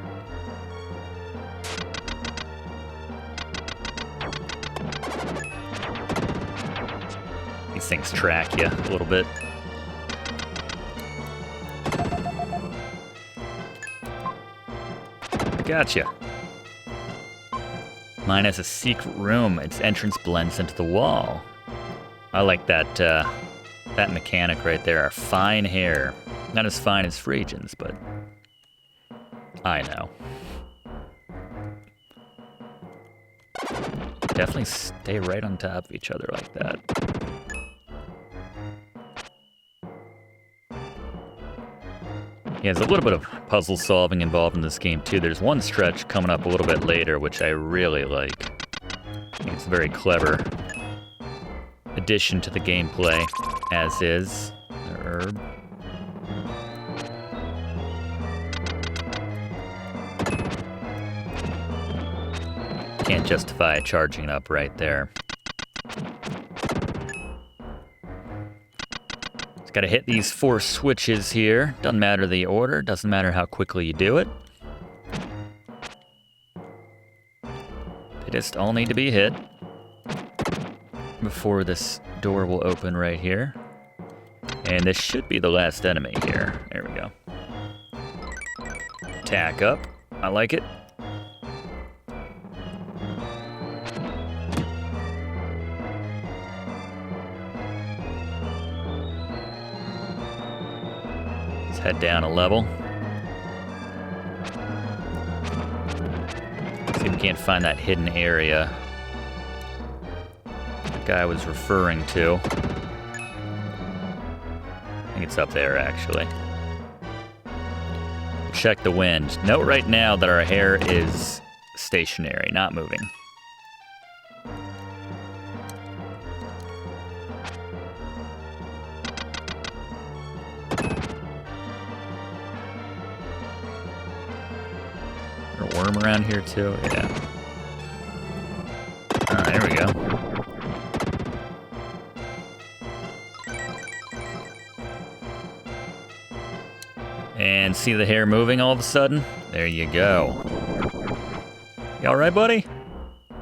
These things track you a little bit. Gotcha. Mine has a secret room. Its entrance blends into the wall. I like that that mechanic right there. Our fine hair. Not as fine as Freejan's, but I know. Definitely stay right on top of each other like that. Yeah, there's a little bit of puzzle solving involved in this game too. There's one stretch coming up a little bit later, which I really like. I think it's a very clever addition to the gameplay, as is the herb. Can't justify charging it up right there. Just gotta hit these 4 switches here. Doesn't matter the order, doesn't matter how quickly you do it. They just all need to be hit before this door will open right here. And this should be the last enemy here. There we go. Attack up. I like it. Let's head down a level. See if we can't find that hidden area the guy was referring to. I think it's up there, actually. Check the wind. Note right now that our hair is stationary, not moving. Is there a worm around here too? Yeah. Ah, there we go. And see the hair moving all of a sudden? There you go. You alright, buddy?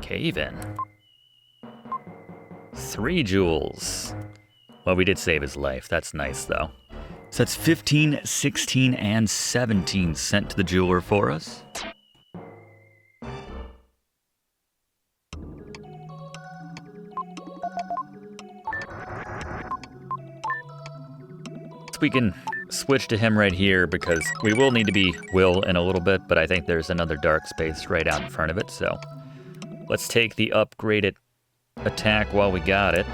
Cave in. 3 jewels. Well, we did save his life. That's nice, though. So that's 15, 16, and 17 sent to the jeweler for us. So we can switch to him right here because we will need to be Will in a little bit, but I think there's another dark space right out in front of it, so let's take the upgraded attack while we got it.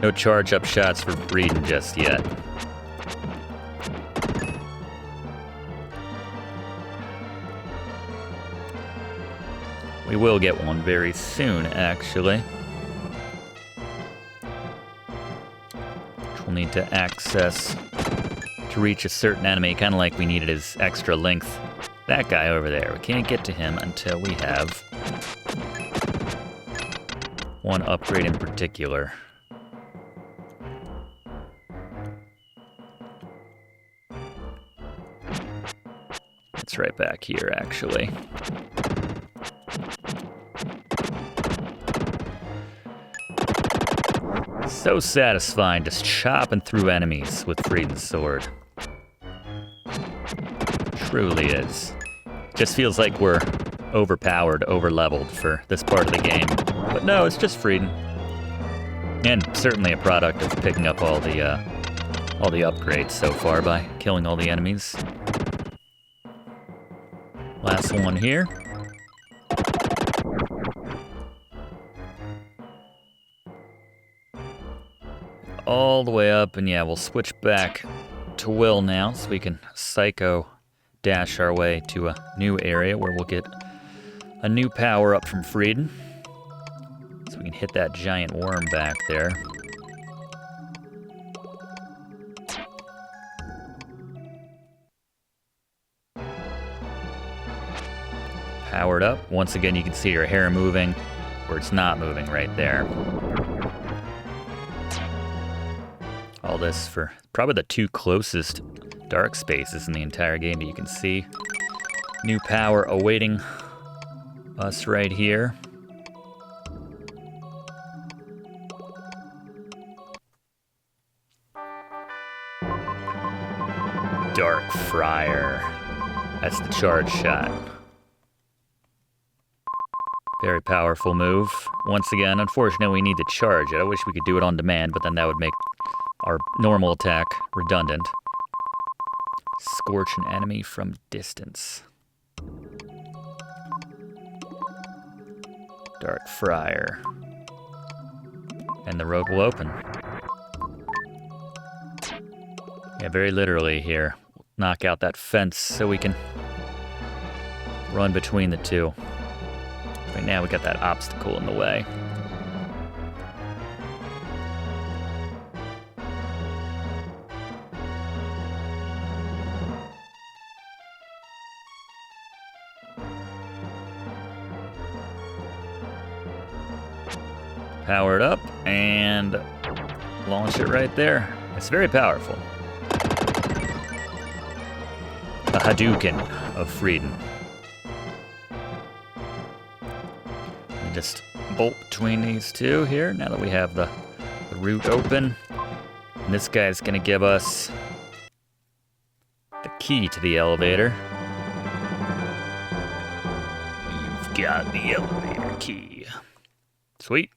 No charge-up shots for Freedan just yet. We will get one very soon, actually. Which we'll need to access to reach a certain enemy, kind of like we needed his extra length. That guy over there, we can't get to him until we have one upgrade in particular. It's right back here, actually. So satisfying just chopping through enemies with Freedan's sword. Truly is. Just feels like we're overpowered, overleveled for this part of the game. But no, it's just Freedan. And certainly a product of picking up all the upgrades so far by killing all the enemies. Last one here. All the way up, and yeah, we'll switch back to Will now so we can psycho dash our way to a new area where we'll get a new power up from Freedan. So we can hit that giant worm back there. Powered up. Once again, you can see your hair moving, or it's not moving right there. All this for probably the two closest dark spaces in the entire game, but you can see new power awaiting us right here. Dark Friar. That's the charge shot. Very powerful move. Once again, unfortunately, we need to charge it. I wish we could do it on demand, but then that would make our normal attack redundant. Scorch an enemy from distance. Dark Friar. And the road will open. Yeah, very literally here. Knock out that fence so we can run between the two. Right now we got that obstacle in the way. Power it up and launch it right there. It's very powerful. A Hadouken of Freedan. Just bolt between these two here now that we have the route open. And this guy's gonna give us the key to the elevator. You've got the elevator key. Sweet.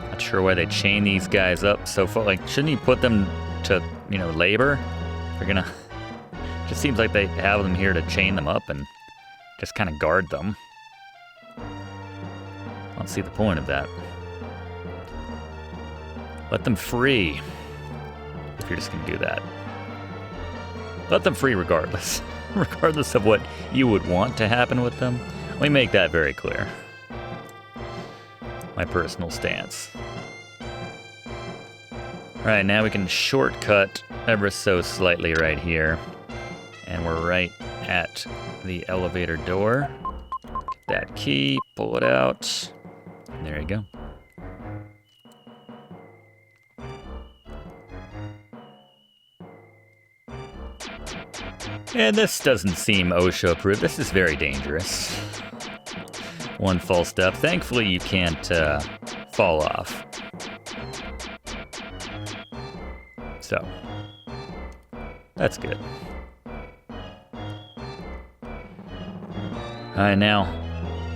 Not sure why they chain these guys up so far. Like, shouldn't you put them to, you know, labor? They're gonna... Just seems like they have them here to chain them up and just kind of guard them. I don't see the point of that. Let them free. If you're just gonna do that. Let them free regardless. Regardless of what you would want to happen with them. Let me make that very clear. My personal stance. Alright, now we can shortcut ever so slightly right here. And we're right at the elevator door. Get that key, pull it out. And there you go. And this doesn't seem OSHA approved. This is very dangerous. One false step. Thankfully, you can't fall off. So, that's good. Alright, now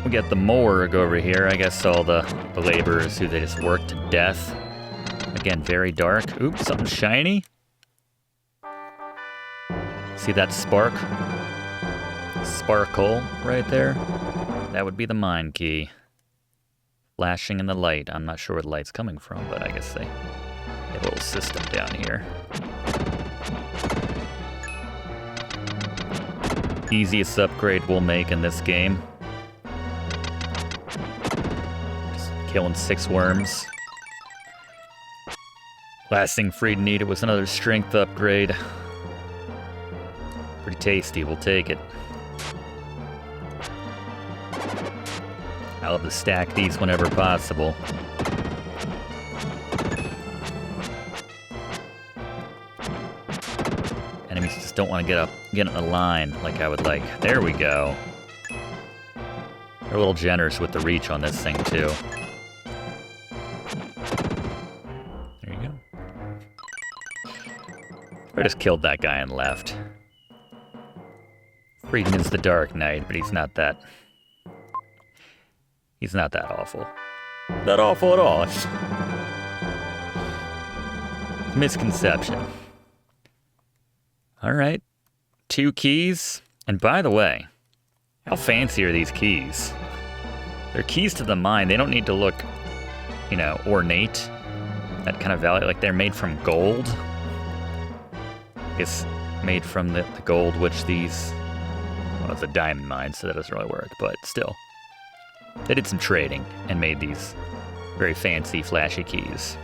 we got the morgue over here. I guess all the laborers who they just worked to death. Again, very dark. Oops, something shiny. See that spark? Sparkle right there? That would be the mine key. Flashing in the light. I'm not sure where the light's coming from, but I guess they have a little system down here. Easiest upgrade we'll make in this game. Just killing 6 worms. Last thing Freedan needed was another strength upgrade. Pretty tasty, we'll take it. I love to stack these whenever possible. Enemies just don't want to get in a line like I would like. There we go. They're a little generous with the reach on this thing too. There you go. I just killed that guy and left. Freedan is the Dark Knight, but he's not that awful. Not awful at all. Misconception. Alright. 2 keys. And by the way, how fancy are these keys? They're keys to the mine. They don't need to look, you know, ornate. That kind of value. Like they're made from gold. It's made from the gold which these... Well, it's a diamond mine, so that doesn't really work, but still. They did some trading and made these very fancy, flashy keys.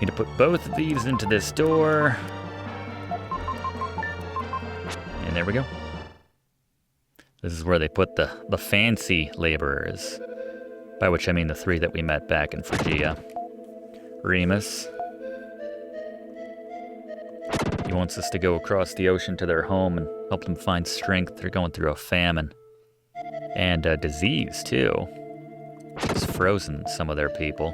Need to put both of these into this door. And there we go. This is where they put the fancy laborers. By which I mean the 3 that we met back in Freejia. Remus. He wants us to go across the ocean to their home and help them find strength. They're going through a famine. And disease, too. It's frozen some of their people.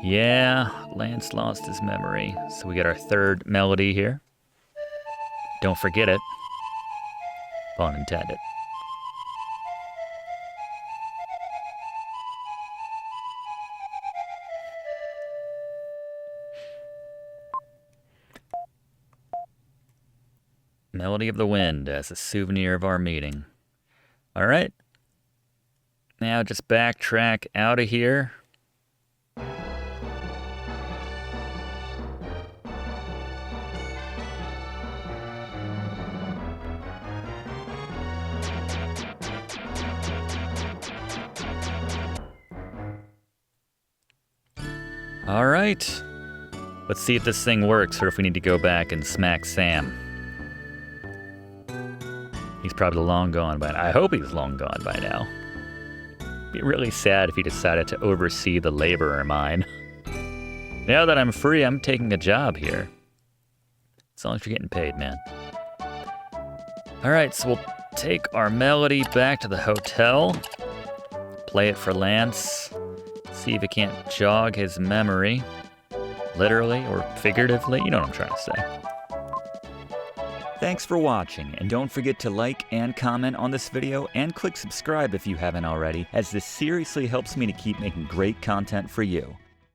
Yeah, Lance lost his memory. So we got our 3rd melody here. Don't forget it. Pun intended. Melody of the Wind as a souvenir of our meeting. All right. Now just backtrack out of here. All right. Let's see if this thing works or if we need to go back and smack Sam. He's probably long gone by now. I hope he's long gone by now. It'd be really sad if he decided to oversee the laborer mine. Now that I'm free, I'm taking a job here. As long as you're getting paid, man. All right, so we'll take our melody back to the hotel. Play it for Lance. See if it can't jog his memory. Literally or figuratively, you know what I'm trying to say. Thanks for watching, and don't forget to like and comment on this video, and click subscribe if you haven't already, as this seriously helps me to keep making great content for you.